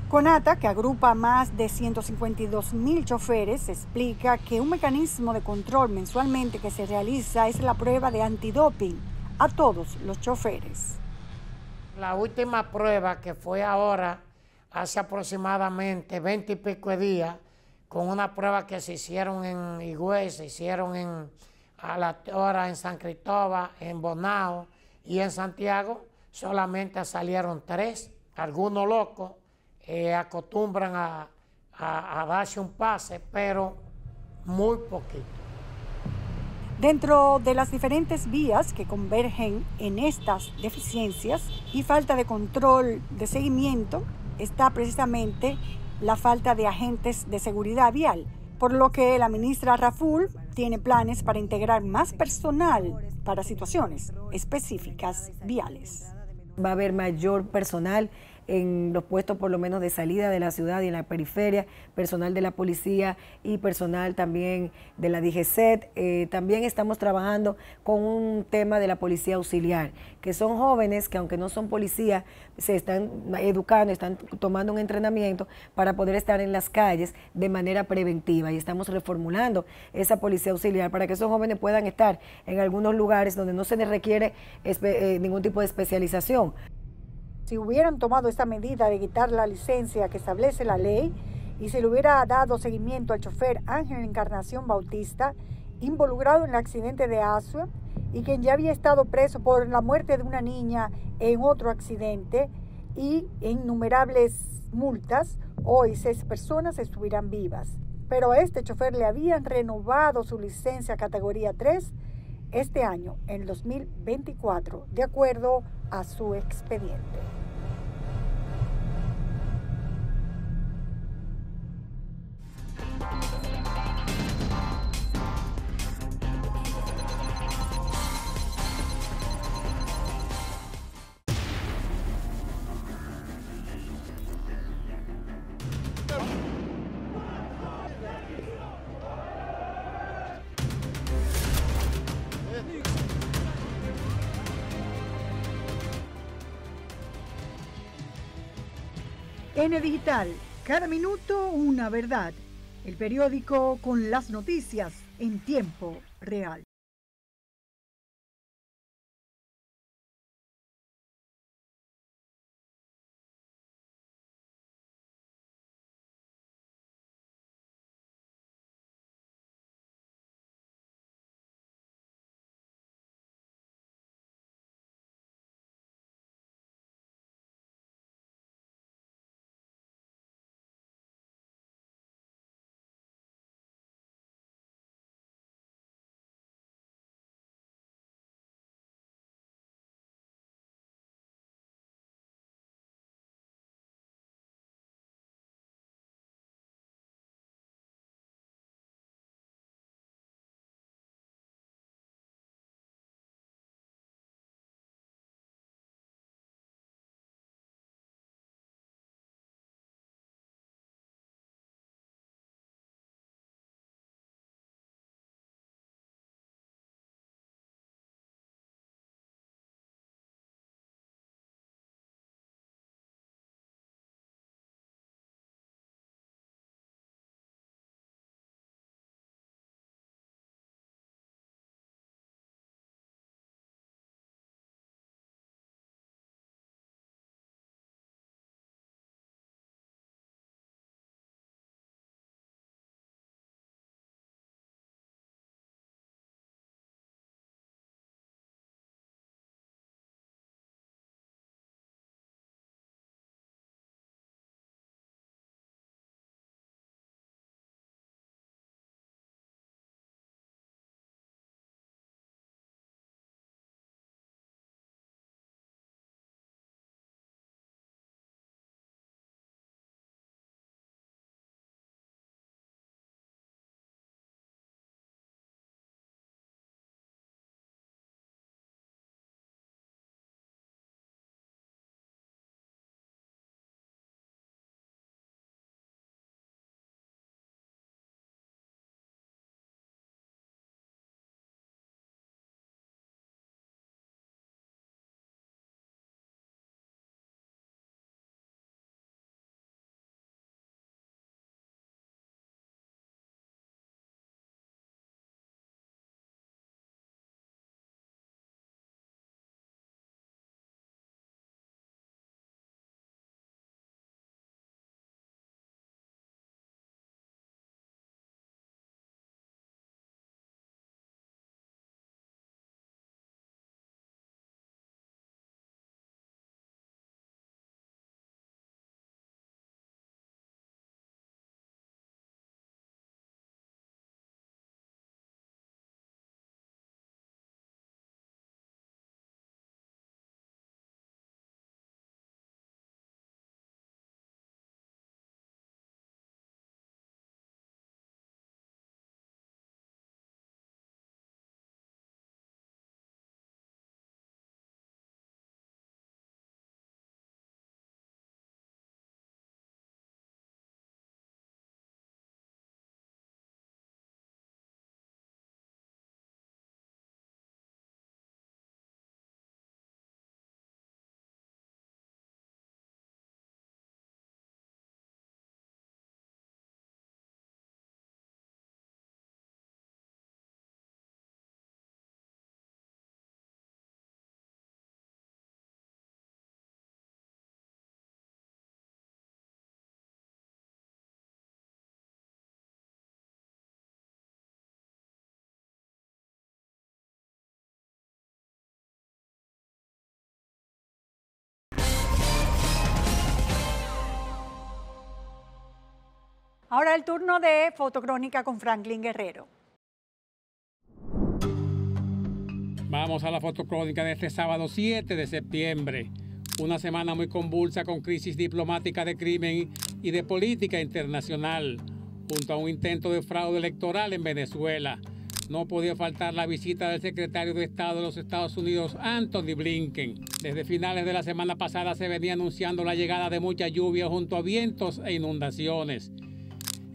CONATA, que agrupa más de 152.000 choferes, explica que un mecanismo de control mensualmente que se realiza es la prueba de antidoping a todos los choferes. La última prueba, que fue ahora, hace aproximadamente 20 y pico de días, con una prueba que se hicieron en Higüey, se hicieron a la hora en San Cristóbal, en Bonao y en Santiago, solamente salieron 3. Algunos locos acostumbran a darse un pase, pero muy poquito. Dentro de las diferentes vías que convergen en estas deficiencias y falta de control de seguimiento está precisamente la falta de agentes de seguridad vial, por lo que la ministra Raful tiene planes para integrar más personal para situaciones específicas viales. Va a haber mayor personal en los puestos por lo menos de salida de la ciudad y en la periferia, personal de la policía y personal también de la DGCET. También estamos trabajando con un tema de la policía auxiliar, que son jóvenes que aunque no son policías, se están educando, están tomando un entrenamiento para poder estar en las calles de manera preventiva, y estamos reformulando esa policía auxiliar para que esos jóvenes puedan estar en algunos lugares donde no se les requiere ningún tipo de especialización. Si hubieran tomado esta medida de quitar la licencia que establece la ley y se le hubiera dado seguimiento al chofer Ángel Encarnación Bautista, involucrado en el accidente de Asua y quien ya había estado preso por la muerte de una niña en otro accidente y innumerables multas, hoy 6 personas estuvieran vivas. Pero a este chofer le habían renovado su licencia categoría 3 este año, en el 2024, de acuerdo a su expediente. N Digital, cada minuto una verdad. El periódico con las noticias en tiempo real. Ahora el turno de Fotocrónica con Franklin Guerrero. Vamos a la fotocrónica de este sábado 7 de septiembre. Una semana muy convulsa con crisis diplomática de crimen y de política internacional, junto a un intento de fraude electoral en Venezuela. No podía faltar la visita del secretario de Estado de los Estados Unidos, Anthony Blinken. Desde finales de la semana pasada se venía anunciando la llegada de mucha lluvia junto a vientos e inundaciones.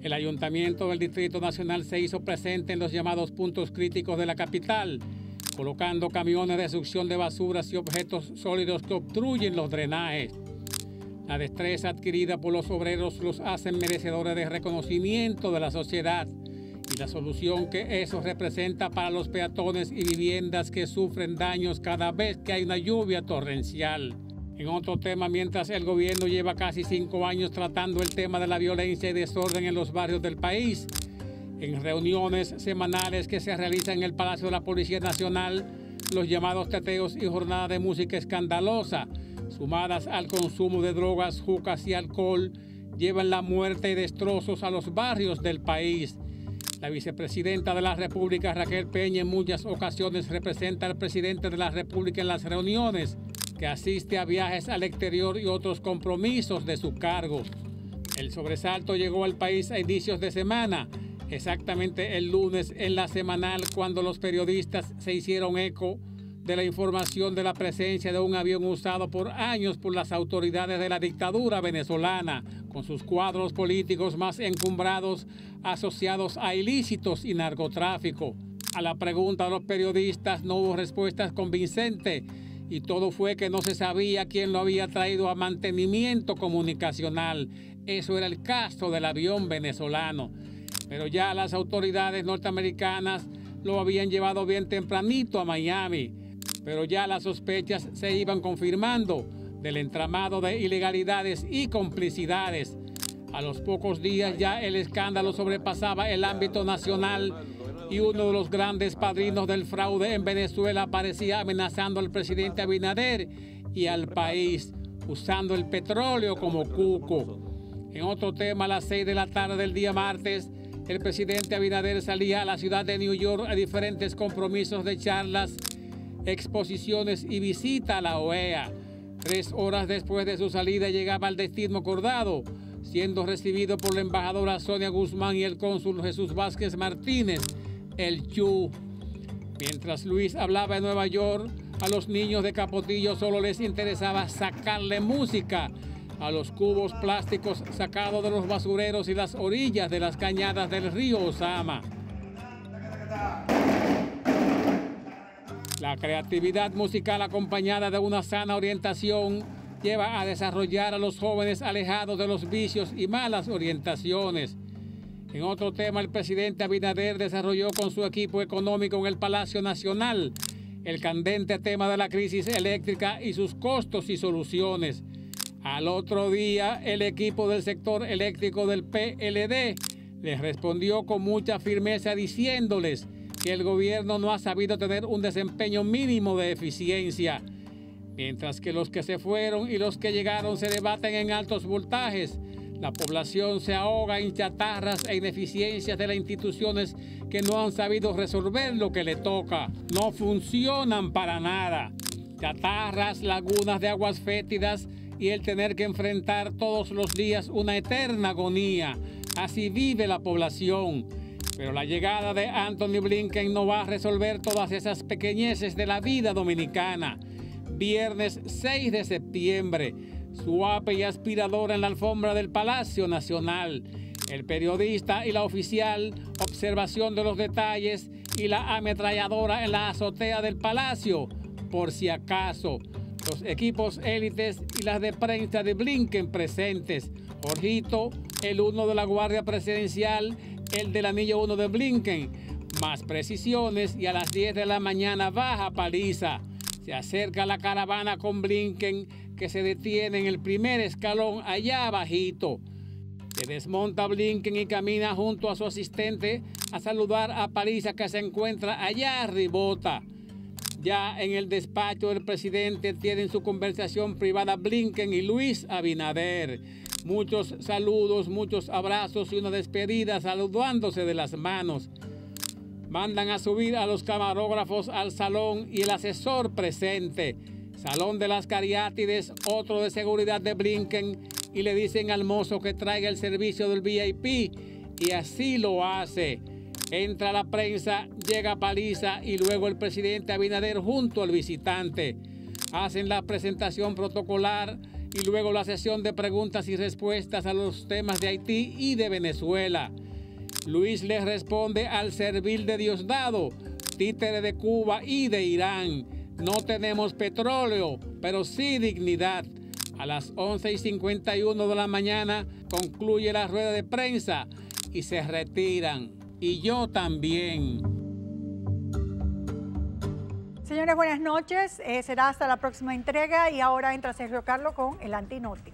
El Ayuntamiento del Distrito Nacional se hizo presente en los llamados puntos críticos de la capital, colocando camiones de succión de basuras y objetos sólidos que obstruyen los drenajes. La destreza adquirida por los obreros los hacen merecedores de reconocimiento de la sociedad y la solución que eso representa para los peatones y viviendas que sufren daños cada vez que hay una lluvia torrencial. En otro tema, mientras el gobierno lleva casi 5 años tratando el tema de la violencia y desorden en los barrios del país, en reuniones semanales que se realizan en el Palacio de la Policía Nacional, los llamados teteos y jornadas de música escandalosa, sumadas al consumo de drogas, jucas y alcohol, llevan la muerte y destrozos a los barrios del país. La vicepresidenta de la República, Raquel Peña, en muchas ocasiones representa al presidente de la República en las reuniones, que asiste a viajes al exterior y otros compromisos de su cargo. El sobresalto llegó al país a inicios de semana, exactamente el lunes en la semanal, cuando los periodistas se hicieron eco de la información de la presencia de un avión usado por años por las autoridades de la dictadura venezolana, con sus cuadros políticos más encumbrados asociados a ilícitos y narcotráfico. A la pregunta de los periodistas no hubo respuestas convincentes y todo fue que no se sabía quién lo había traído a mantenimiento comunicacional. Eso era el caso del avión venezolano. Pero ya las autoridades norteamericanas lo habían llevado bien tempranito a Miami. Pero ya las sospechas se iban confirmando del entramado de ilegalidades y complicidades. A los pocos días ya el escándalo sobrepasaba el ámbito nacional y uno de los grandes padrinos del fraude en Venezuela parecía amenazando al presidente Abinader y al país, usando el petróleo como cuco. En otro tema, a las 6 de la tarde del día martes, el presidente Abinader salía a la ciudad de New York a diferentes compromisos de charlas, exposiciones y visita a la OEA. 3 horas después de su salida llegaba al destino acordado, siendo recibido por la embajadora Sonia Guzmán y el cónsul Jesús Vázquez Martínez, el Chu. Mientras Luis hablaba en Nueva York, a los niños de Capotillo solo les interesaba sacarle música a los cubos plásticos sacados de los basureros y las orillas de las cañadas del río Osama. La creatividad musical acompañada de una sana orientación lleva a desarrollar a los jóvenes alejados de los vicios y malas orientaciones. En otro tema, el presidente Abinader desarrolló con su equipo económico en el Palacio Nacional el candente tema de la crisis eléctrica y sus costos y soluciones. Al otro día, el equipo del sector eléctrico del PLD les respondió con mucha firmeza diciéndoles que el gobierno no ha sabido tener un desempeño mínimo de eficiencia, mientras que los que se fueron y los que llegaron se debaten en altos voltajes. La población se ahoga en chatarras e ineficiencias de las instituciones que no han sabido resolver lo que le toca. No funcionan para nada. Chatarras, lagunas de aguas fétidas y el tener que enfrentar todos los días una eterna agonía. Así vive la población. Pero la llegada de Anthony Blinken no va a resolver todas esas pequeñeces de la vida dominicana. Viernes 6 de septiembre. Suape y aspiradora en la alfombra del Palacio Nacional. El periodista y la oficial, observación de los detalles y la ametralladora en la azotea del Palacio, por si acaso. Los equipos élites y las de prensa de Blinken presentes. Jorgito, el 1 de la Guardia Presidencial, el del anillo 1 de Blinken. Más precisiones y a las 10 de la mañana baja paliza. Se acerca la caravana con Blinken, que se detiene en el primer escalón allá abajito. Se desmonta Blinken y camina junto a su asistente a saludar a Paliza, que se encuentra allá arribota. Ya en el despacho del presidente tienen su conversación privada Blinken y Luis Abinader. Muchos saludos, muchos abrazos y una despedida saludándose de las manos. Mandan a subir a los camarógrafos al salón y el asesor presente. Salón de las Cariátides, otro de seguridad de Blinken, y le dicen al mozo que traiga el servicio del VIP, y así lo hace. Entra la prensa, llega Paliza y luego el presidente Abinader junto al visitante. Hacen la presentación protocolar y luego la sesión de preguntas y respuestas a los temas de Haití y de Venezuela. Luis les responde al servil de Diosdado, títere de Cuba y de Irán. No tenemos petróleo, pero sí dignidad. A las 11:51 de la mañana concluye la rueda de prensa y se retiran. Y yo también. Señores, buenas noches. Será hasta la próxima entrega y ahora entra Sergio Carlos con el Antinoti.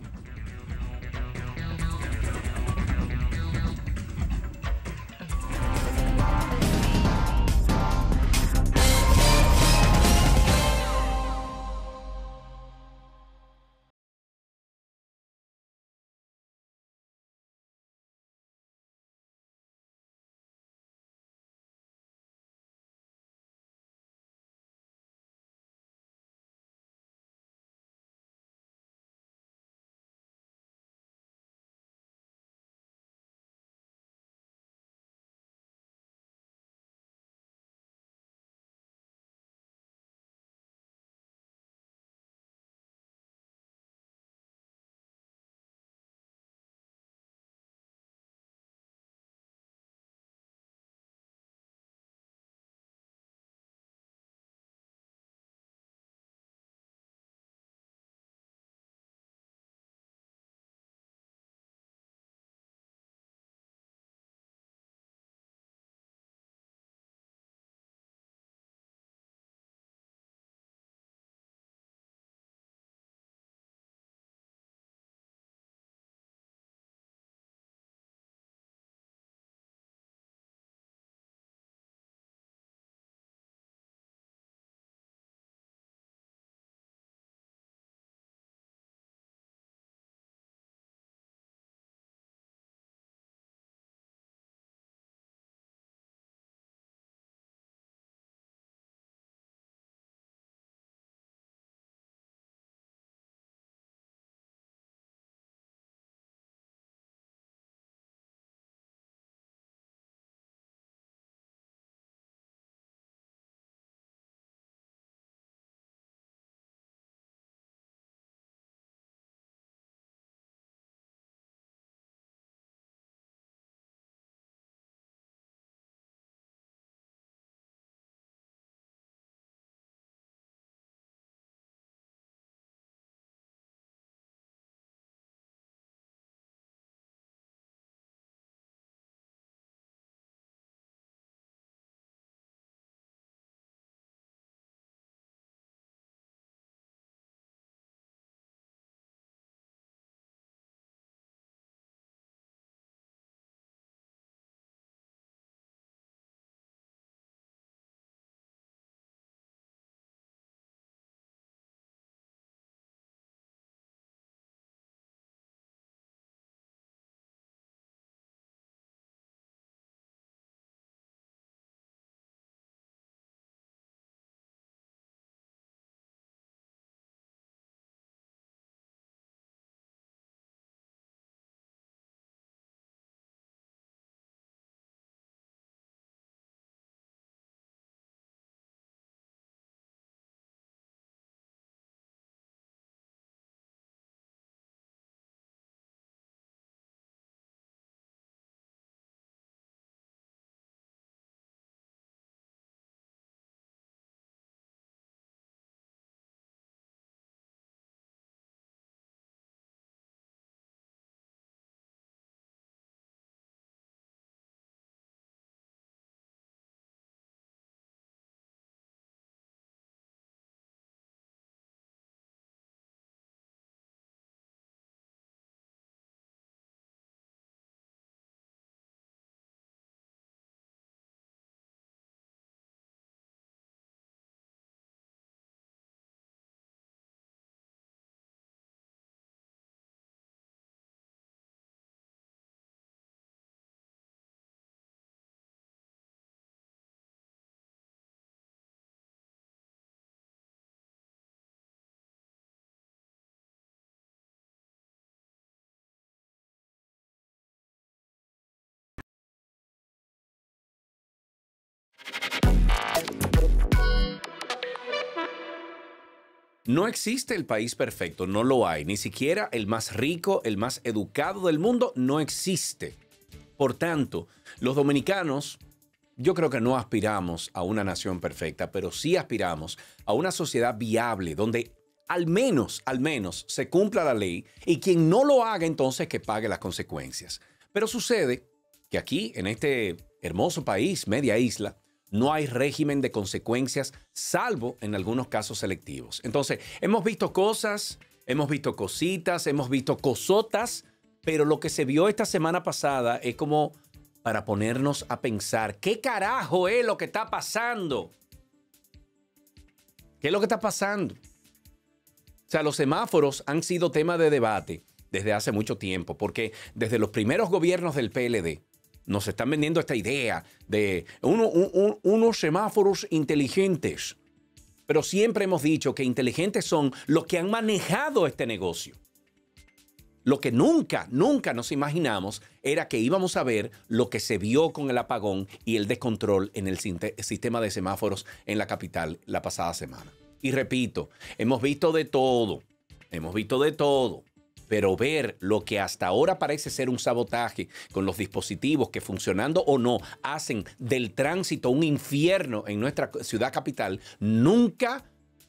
No existe el país perfecto, no lo hay. Ni siquiera el más rico, el más educado del mundo, no existe. Por tanto, los dominicanos, yo creo que no aspiramos a una nación perfecta, pero sí aspiramos a una sociedad viable donde al menos se cumpla la ley y quien no lo haga entonces que pague las consecuencias. Pero sucede que aquí, en este hermoso país, media isla, no hay régimen de consecuencias, salvo en algunos casos selectivos. Entonces, hemos visto cosas, hemos visto cositas, hemos visto cosotas, pero lo que se vio esta semana pasada es como para ponernos a pensar, ¿qué carajo es lo que está pasando? ¿Qué es lo que está pasando? O sea, los semáforos han sido tema de debate desde hace mucho tiempo, porque desde los primeros gobiernos del PLD, nos están vendiendo esta idea de unos semáforos inteligentes. Pero siempre hemos dicho que inteligentes son los que han manejado este negocio. Lo que nunca nos imaginamos era que íbamos a ver lo que se vio con el apagón y el descontrol en el sistema de semáforos en la capital la pasada semana. Y repito, hemos visto de todo. Pero ver lo que hasta ahora parece ser un sabotaje con los dispositivos que, funcionando o no, hacen del tránsito un infierno en nuestra ciudad capital, nunca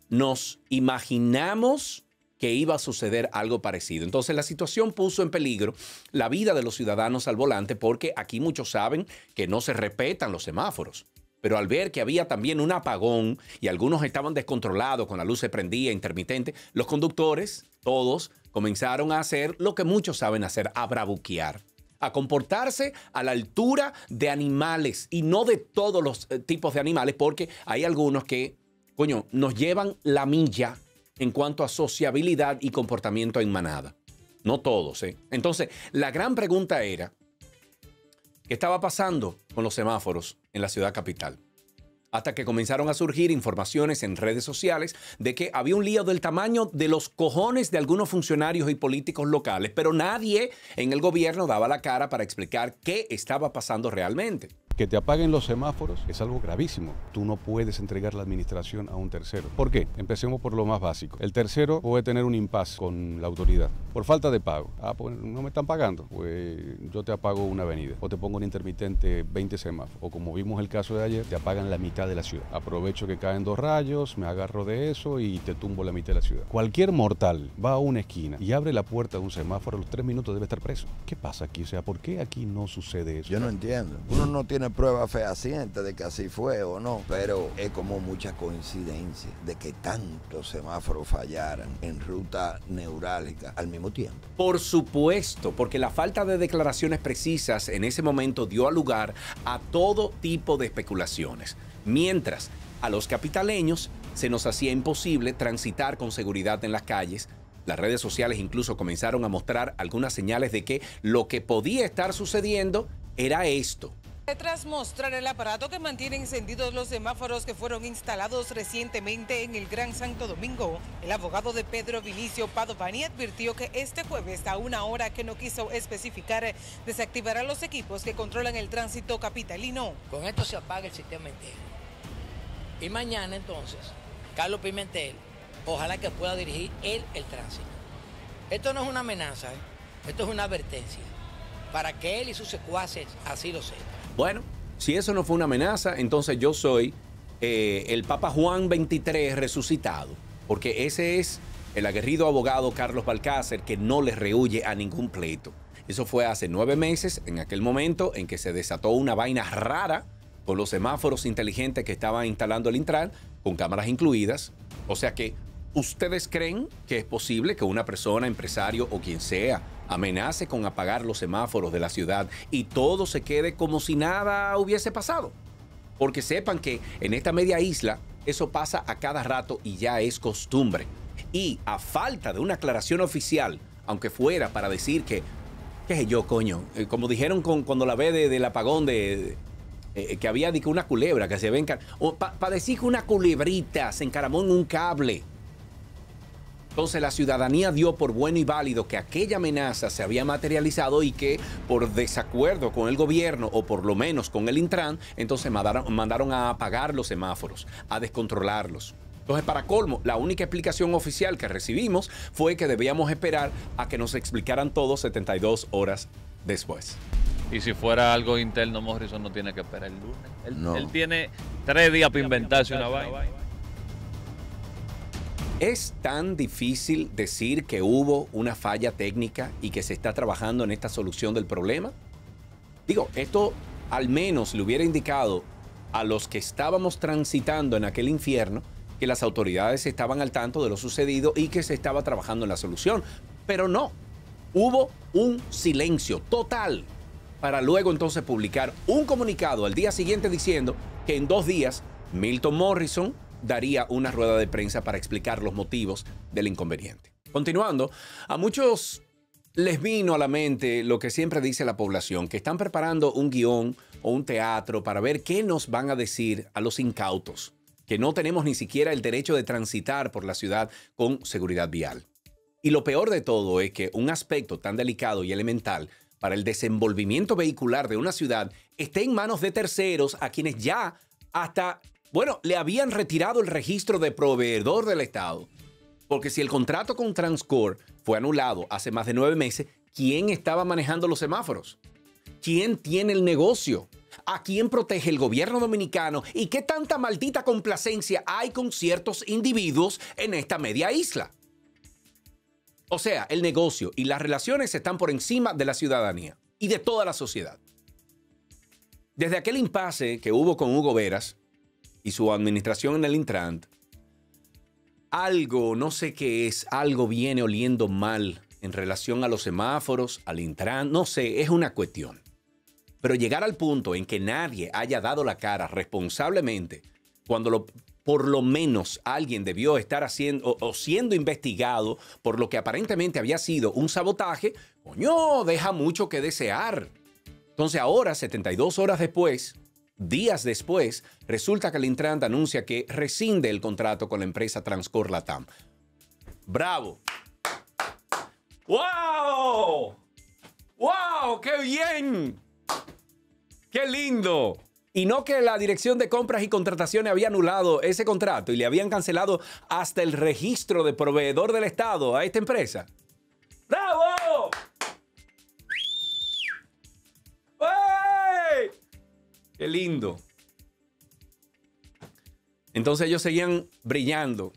nos imaginamos que iba a suceder algo parecido. Entonces la situación puso en peligro la vida de los ciudadanos al volante, porque aquí muchos saben que no se respetan los semáforos. Pero al ver que había también un apagón y algunos estaban descontrolados con la luz se prendía intermitente, los conductores, todos, comenzaron a hacer lo que muchos saben hacer, a bravuquear, a comportarse a la altura de animales y no de todos los tipos de animales, porque hay algunos que, nos llevan la milla en cuanto a sociabilidad y comportamiento en manada. No todos, ¿eh? Entonces, la gran pregunta era, ¿qué estaba pasando con los semáforos en la ciudad capital? Hasta que comenzaron a surgir informaciones en redes sociales de que había un lío del tamaño de los cojones de algunos funcionarios y políticos locales, pero nadie en el gobierno daba la cara para explicar qué estaba pasando realmente. Que te apaguen los semáforos es algo gravísimo. Tú no puedes entregar la administración a un tercero. ¿Por qué? Empecemos por lo más básico. El tercero puede tener un impasse con la autoridad por falta de pago. Pues no me están pagando. Pues yo te apago una avenida o te pongo un intermitente 20 semáforos. O como vimos el caso de ayer, te apagan la mitad de la ciudad. Aprovecho que caen 2 rayos, me agarro de eso y te tumbo la mitad de la ciudad. Cualquier mortal va a una esquina y abre la puerta de un semáforo, a los 3 minutos debe estar preso. ¿Qué pasa aquí? O sea, ¿por qué aquí no sucede eso? Yo no entiendo. Uno no tiene prueba fehaciente de que así fue o no, pero es como mucha coincidencia de que tantos semáforos fallaran en ruta neurálgica al mismo tiempo. Por supuesto, porque la falta de declaraciones precisas en ese momento dio lugar a todo tipo de especulaciones, mientras a los capitaleños se nos hacía imposible transitar con seguridad en las calles. Las redes sociales incluso comenzaron a mostrar algunas señales de que lo que podía estar sucediendo era esto. Tras mostrar el aparato que mantiene encendidos los semáforos que fueron instalados recientemente en el Gran Santo Domingo, el abogado de Pedro Vinicio Padovani advirtió que este jueves, a una hora que no quiso especificar, desactivará los equipos que controlan el tránsito capitalino. Con esto se apaga el sistema entero. Y mañana entonces, Carlos Pimentel, ojalá que pueda dirigir él el tránsito. Esto no es una amenaza, esto es una advertencia, para que él y sus secuaces así lo sepan. Bueno, si eso no fue una amenaza, entonces yo soy el Papa Juan XXIII resucitado, porque ese es el aguerrido abogado Carlos Balcácer, que no le rehúye a ningún pleito. Eso fue hace 9 meses, en aquel momento en que se desató una vaina rara con los semáforos inteligentes que estaba instalando el Intran, con cámaras incluidas. O sea que, ¿ustedes creen que es posible que una persona, empresario o quien sea, amenace con apagar los semáforos de la ciudad y todo se quede como si nada hubiese pasado? Porque sepan que en esta media isla eso pasa a cada rato y ya es costumbre. Y a falta de una aclaración oficial, aunque fuera para decir que, qué sé yo, coño, como dijeron cuando la ve del apagón que había una culebra que se ve para decir que una culebrita se encaramó en un cable. Entonces la ciudadanía dio por bueno y válido que aquella amenaza se había materializado y que por desacuerdo con el gobierno o por lo menos con el Intran, entonces mandaron a apagar los semáforos, a descontrolarlos. Entonces, para colmo, la única explicación oficial que recibimos fue que debíamos esperar a que nos explicaran todo 72 horas después. Y si fuera algo interno, Morrison no tiene que esperar el lunes. Él tiene 3 días para inventarse una vaina. ¿Es tan difícil decir que hubo una falla técnica y que se está trabajando en esta solución del problema? Digo, esto al menos le hubiera indicado a los que estábamos transitando en aquel infierno que las autoridades estaban al tanto de lo sucedido y que se estaba trabajando en la solución. Pero no, hubo un silencio total para luego entonces publicar un comunicado al día siguiente diciendo que en 2 días Milton Morrison daría una rueda de prensa para explicar los motivos del inconveniente. Continuando, a muchos les vino a la mente lo que siempre dice la población, que están preparando un guión o un teatro para ver qué nos van a decir a los incautos, que no tenemos ni siquiera el derecho de transitar por la ciudad con seguridad vial. Y lo peor de todo es que un aspecto tan delicado y elemental para el desenvolvimiento vehicular de una ciudad esté en manos de terceros a quienes ya hasta, le habían retirado el registro de proveedor del Estado. Porque si el contrato con Transcorp fue anulado hace más de 9 meses, ¿quién estaba manejando los semáforos? ¿Quién tiene el negocio? ¿A quién protege el gobierno dominicano? ¿Y qué tanta maldita complacencia hay con ciertos individuos en esta media isla? O sea, el negocio y las relaciones están por encima de la ciudadanía y de toda la sociedad. Desde aquel impasse que hubo con Hugo Veras y su administración en el Intran, algo, no sé qué es, algo viene oliendo mal en relación a los semáforos, al Intran, no sé, es una cuestión. Pero llegar al punto en que nadie haya dado la cara responsablemente cuando por lo menos alguien debió estar haciendo o siendo investigado por lo que aparentemente había sido un sabotaje, coño, deja mucho que desear. Entonces ahora, 72 horas después, días después, resulta que el Intran anuncia que rescinde el contrato con la empresa Transcorp Latam. ¡Bravo! ¡Wow! ¡Wow! ¡Qué bien! ¡Qué lindo! Y no que la Dirección de Compras y Contrataciones había anulado ese contrato y le habían cancelado hasta el registro de proveedor del Estado a esta empresa. ¡Bravo! ¡Hey! ¡Qué lindo! Entonces ellos seguían brillando,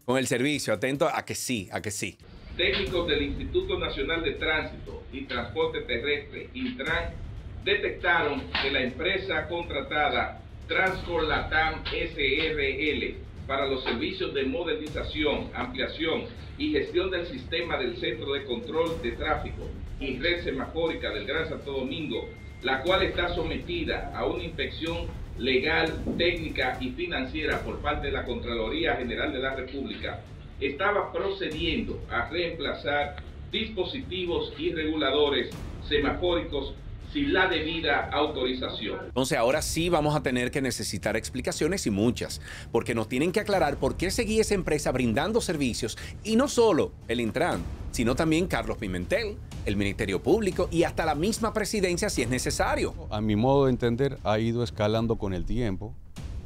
con el servicio, atento a que sí, a que sí. Técnicos del Instituto Nacional de Tránsito y Transporte Terrestre, Intran, detectaron que la empresa contratada Transcorp Latam SRL para los servicios de modernización, ampliación y gestión del sistema del Centro de Control de Tráfico y Red Semafórica del Gran Santo Domingo, la cual está sometida a una inspección legal, técnica y financiera por parte de la Contraloría General de la República, estaba procediendo a reemplazar dispositivos y reguladores semafóricos sin la debida autorización. Entonces ahora sí vamos a tener que necesitar explicaciones y muchas, porque nos tienen que aclarar por qué seguía esa empresa brindando servicios y no solo el Intran, sino también Carlos Pimentel, el Ministerio Público y hasta la misma presidencia si es necesario. A mi modo de entender ha ido escalando con el tiempo,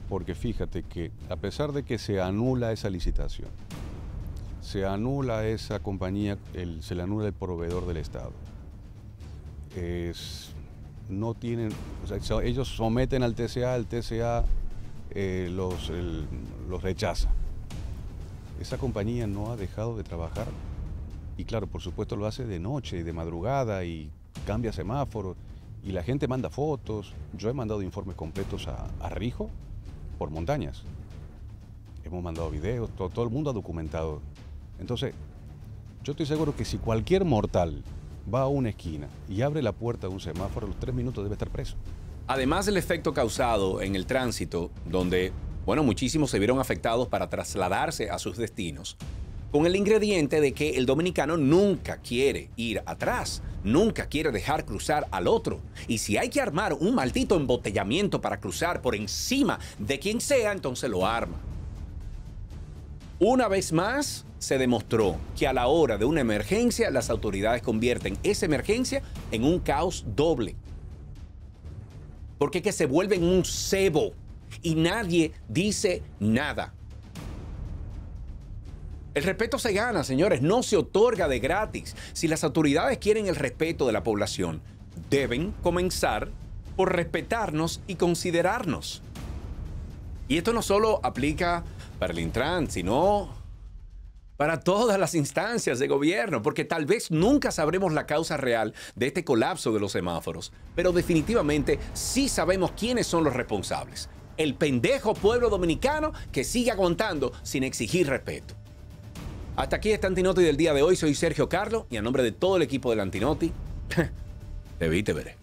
porque fíjate que a pesar de que se anula esa licitación, se anula esa compañía, se le anula el proveedor del Estado. No tienen, o sea, ellos someten al TCA, el TCA los rechaza. Esa compañía no ha dejado de trabajar y claro, por supuesto lo hace de noche y de madrugada y cambia semáforos y la gente manda fotos. Yo he mandado informes completos a Rijo por montañas. Hemos mandado videos, todo el mundo ha documentado. Entonces, yo estoy seguro que si cualquier mortal va a una esquina y abre la puerta de un semáforo, a los 3 minutos debe estar preso. Además del efecto causado en el tránsito, donde, muchísimos se vieron afectados para trasladarse a sus destinos, con el ingrediente de que el dominicano nunca quiere ir atrás, nunca quiere dejar cruzar al otro. Y si hay que armar un maldito embotellamiento para cruzar por encima de quien sea, entonces lo arma. Una vez más, se demostró que a la hora de una emergencia, las autoridades convierten esa emergencia en un caos doble. Porque es que se vuelven un cebo y nadie dice nada. El respeto se gana, señores, no se otorga de gratis. Si las autoridades quieren el respeto de la población, deben comenzar por respetarnos y considerarnos. Y esto no solo aplica para el Intran, sino para todas las instancias de gobierno, porque tal vez nunca sabremos la causa real de este colapso de los semáforos, pero definitivamente sí sabemos quiénes son los responsables. El pendejo pueblo dominicano que sigue aguantando sin exigir respeto. Hasta aquí está Antinoti del día de hoy. Soy Sergio Carlo y a nombre de todo el equipo del Antinoti, te vi y te veré.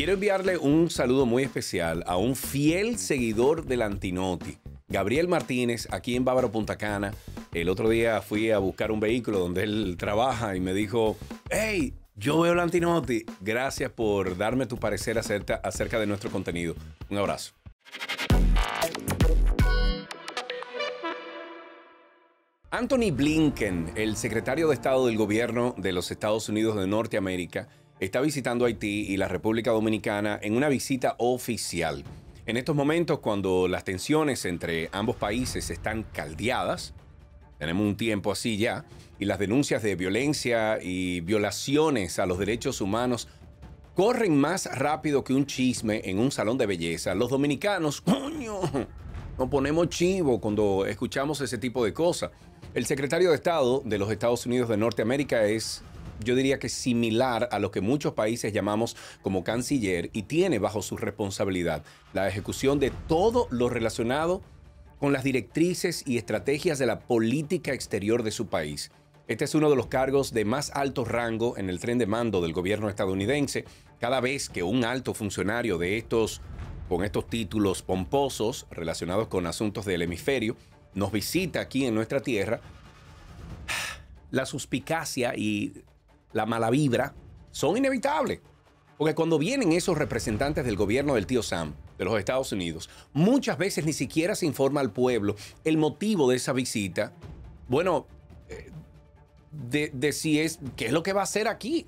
Quiero enviarle un saludo muy especial a un fiel seguidor del Antinoti. Gabriel Martínez, aquí en Bávaro, Punta Cana. El otro día fui a buscar un vehículo donde él trabaja y me dijo, hey, yo veo Lantinoti. Gracias por darme tu parecer acerca de nuestro contenido. Un abrazo. Anthony Blinken, el secretario de Estado del gobierno de los Estados Unidos de Norteamérica, está visitando Haití y la República Dominicana en una visita oficial. En estos momentos, cuando las tensiones entre ambos países están caldeadas, tenemos un tiempo así ya, y las denuncias de violencia y violaciones a los derechos humanos corren más rápido que un chisme en un salón de belleza. Los dominicanos, coño, nos ponemos chivo cuando escuchamos ese tipo de cosas. El secretario de Estado de los Estados Unidos de Norteamérica es, yo diría que similar a lo que muchos países llamamos como canciller y tiene bajo su responsabilidad la ejecución de todo lo relacionado con las directrices y estrategias de la política exterior de su país. Este es uno de los cargos de más alto rango en el tren de mando del gobierno estadounidense. Cada vez que un alto funcionario con estos títulos pomposos relacionados con asuntos del hemisferio nos visita aquí en nuestra tierra, la suspicacia y la mala vibra son inevitables. Porque cuando vienen esos representantes del gobierno del tío Sam, de los Estados Unidos, muchas veces ni siquiera se informa al pueblo el motivo de esa visita. Bueno, de si es, ¿qué es lo que va a hacer aquí?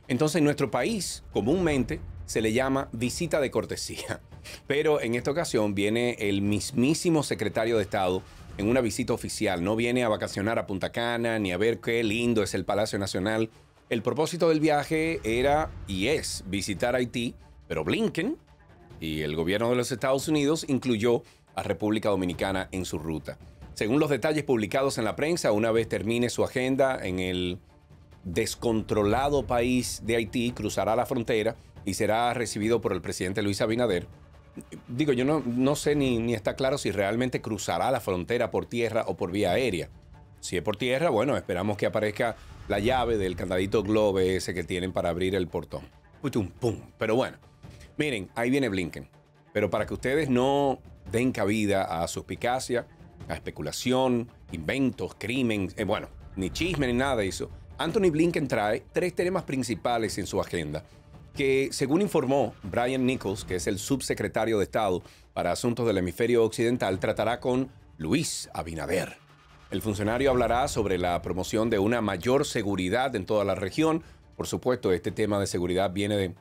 Entonces, en nuestro país, comúnmente, se le llama visita de cortesía. Pero en esta ocasión viene el mismísimo secretario de Estado en una visita oficial. No viene a vacacionar a Punta Cana ni a ver qué lindo es el Palacio Nacional. El propósito del viaje era y es visitar Haití, pero Blinken y el gobierno de los Estados Unidos incluyó a República Dominicana en su ruta. Según los detalles publicados en la prensa, una vez termine su agenda en el descontrolado país de Haití, cruzará la frontera y será recibido por el presidente Luis Abinader. Digo, yo no sé ni está claro si realmente cruzará la frontera por tierra o por vía aérea. Si es por tierra, bueno, esperamos que aparezca la llave del candadito Globe ese que tienen para abrir el portón. Putum, pum. Pero bueno, miren, ahí viene Blinken. Pero para que ustedes no den cabida a suspicacia, a especulación, inventos, crimen, bueno, ni chisme ni nada de eso, Anthony Blinken trae 3 temas principales en su agenda que, según informó Brian Nichols, que es el subsecretario de Estado para Asuntos del Hemisferio Occidental, tratará con Luis Abinader. El funcionario hablará sobre la promoción de una mayor seguridad en toda la región. Por supuesto, este tema de seguridad viene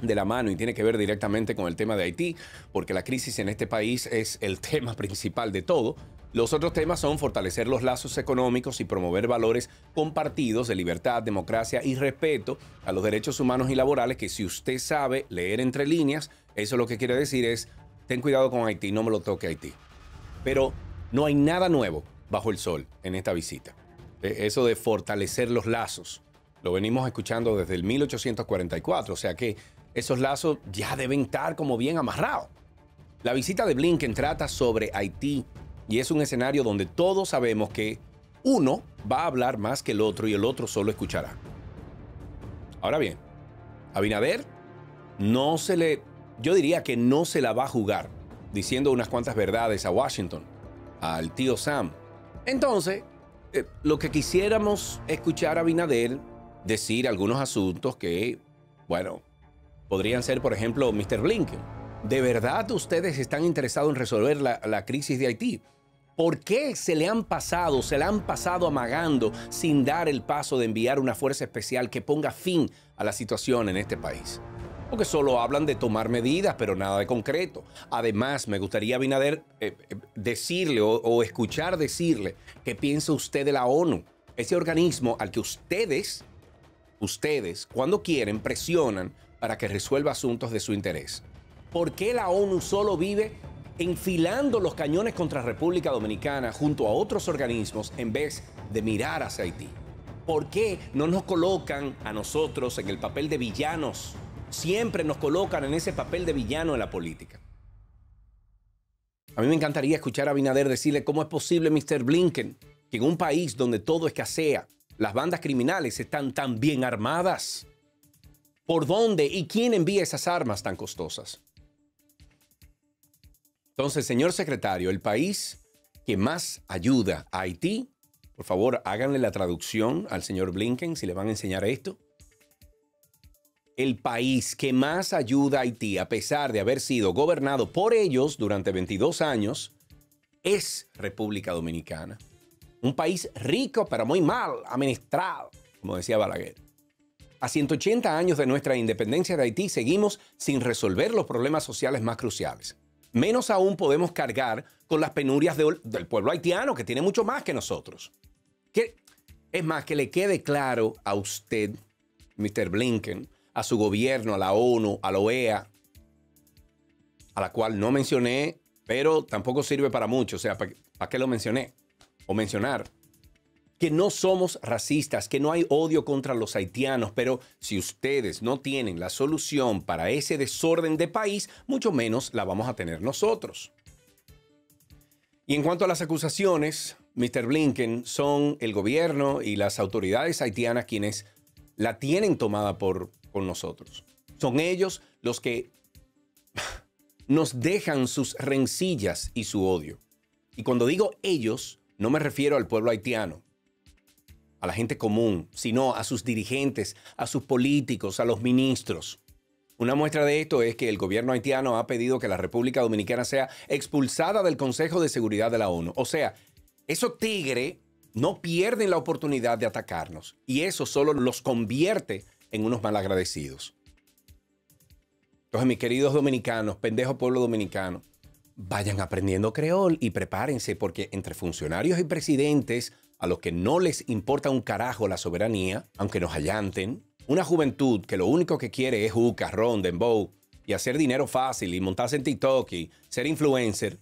de la mano y tiene que ver directamente con el tema de Haití, porque la crisis en este país es el tema principal de todo. Los otros temas son fortalecer los lazos económicos y promover valores compartidos de libertad, democracia y respeto a los derechos humanos y laborales, que si usted sabe leer entre líneas, eso lo que quiere decir es, ten cuidado con Haití, no me lo toque Haití. Pero no hay nada nuevo bajo el sol en esta visita. Eso de fortalecer los lazos, lo venimos escuchando desde el 1844, o sea que esos lazos ya deben estar como bien amarrados. La visita de Blinken trata sobre Haití y es un escenario donde todos sabemos que uno va a hablar más que el otro y el otro solo escuchará. Ahora bien, Abinader yo diría que no se la va a jugar diciendo unas cuantas verdades a Washington, al tío Sam. Entonces, lo que quisiéramos escuchar a Abinader decir algunos asuntos que, bueno, podrían ser, por ejemplo, Mr. Blinken, ¿de verdad ustedes están interesados en resolver la crisis de Haití? ¿Por qué se la han pasado amagando sin dar el paso de enviar una fuerza especial que ponga fin a la situación en este país? Porque solo hablan de tomar medidas, pero nada de concreto. Además, me gustaría, Abinader, decirle o escuchar decirle qué piensa usted de la ONU, ese organismo al que ustedes, cuando quieren, presionan para que resuelva asuntos de su interés. ¿Por qué la ONU solo vive enfilando los cañones contra República Dominicana junto a otros organismos en vez de mirar hacia Haití? ¿Por qué no nos colocan a nosotros en el papel de villanos? Siempre nos colocan en ese papel de villano en la política. A mí me encantaría escuchar a Abinader decirle cómo es posible, Mr. Blinken, que en un país donde todo escasea, las bandas criminales están tan bien armadas. ¿Por dónde y quién envía esas armas tan costosas? Entonces, señor secretario, el país que más ayuda a Haití, por favor, háganle la traducción al señor Blinken si le van a enseñar esto. El país que más ayuda a Haití, a pesar de haber sido gobernado por ellos durante 22 años, es República Dominicana. Un país rico, pero muy mal administrado, como decía Balaguer. A 180 años de nuestra independencia de Haití, seguimos sin resolver los problemas sociales más cruciales. Menos aún podemos cargar con las penurias del pueblo haitiano, que tiene mucho más que nosotros. Es más, que le quede claro a usted, Mr. Blinken, a su gobierno, a la ONU, a la OEA, a la cual no mencioné, pero tampoco sirve para mucho. O sea, ¿para qué lo mencioné? O mencionar. Que no somos racistas, que no hay odio contra los haitianos, pero si ustedes no tienen la solución para ese desorden de país, mucho menos la vamos a tener nosotros. Y en cuanto a las acusaciones, Mr. Blinken, son el gobierno y las autoridades haitianas quienes la tienen tomada con nosotros. Son ellos los que nos dejan sus rencillas y su odio. Y cuando digo ellos, no me refiero al pueblo haitiano, a la gente común, sino a sus dirigentes, a sus políticos, a los ministros. Una muestra de esto es que el gobierno haitiano ha pedido que la República Dominicana sea expulsada del Consejo de Seguridad de la ONU. O sea, esos tigres no pierden la oportunidad de atacarnos y eso solo los convierte en unos malagradecidos. Entonces, mis queridos dominicanos, pendejo pueblo dominicano, vayan aprendiendo creol y prepárense porque entre funcionarios y presidentes a los que no les importa un carajo la soberanía, aunque nos allanten, una juventud que lo único que quiere es juca, ron, dembow y hacer dinero fácil y montarse en TikTok y ser influencer,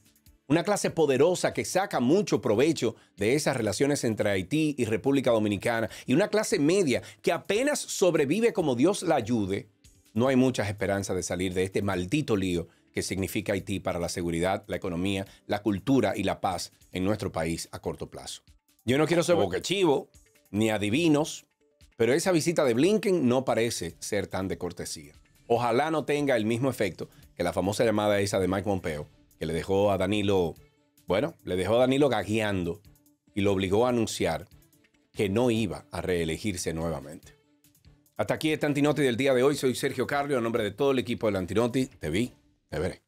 una clase poderosa que saca mucho provecho de esas relaciones entre Haití y República Dominicana y una clase media que apenas sobrevive como Dios la ayude, no hay muchas esperanzas de salir de este maldito lío que significa Haití para la seguridad, la economía, la cultura y la paz en nuestro país a corto plazo. Yo no quiero ser boquechivo ni adivinos, pero esa visita de Blinken no parece ser tan de cortesía. Ojalá no tenga el mismo efecto que la famosa llamada esa de Mike Pompeo, que le dejó a Danilo gagueando y lo obligó a anunciar que no iba a reelegirse nuevamente. Hasta aquí este Antinoti del día de hoy. Soy Sergio Carlio, en nombre de todo el equipo del Antinoti. Te vi, te veré.